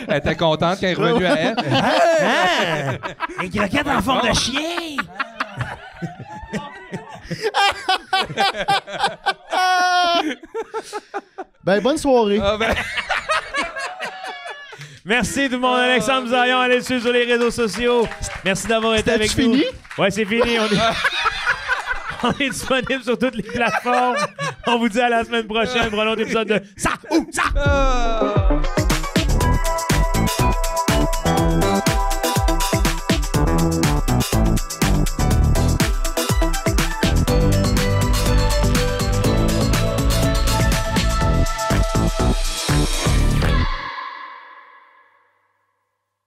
Elle était contente qu'elle est revenue à elle. Ah! Les croquettes en forme de chien! Ben, bonne soirée. Ah ben, Merci tout le monde. Alexandre Zayon, allez le suivre sur les réseaux sociaux. Merci d'avoir été avec C'était-tu nous. fini? Ouais, c'est fini. On est disponible sur toutes les plateformes. On vous dit à la semaine prochaine pour un autre épisode de Ça ou Ça! ah.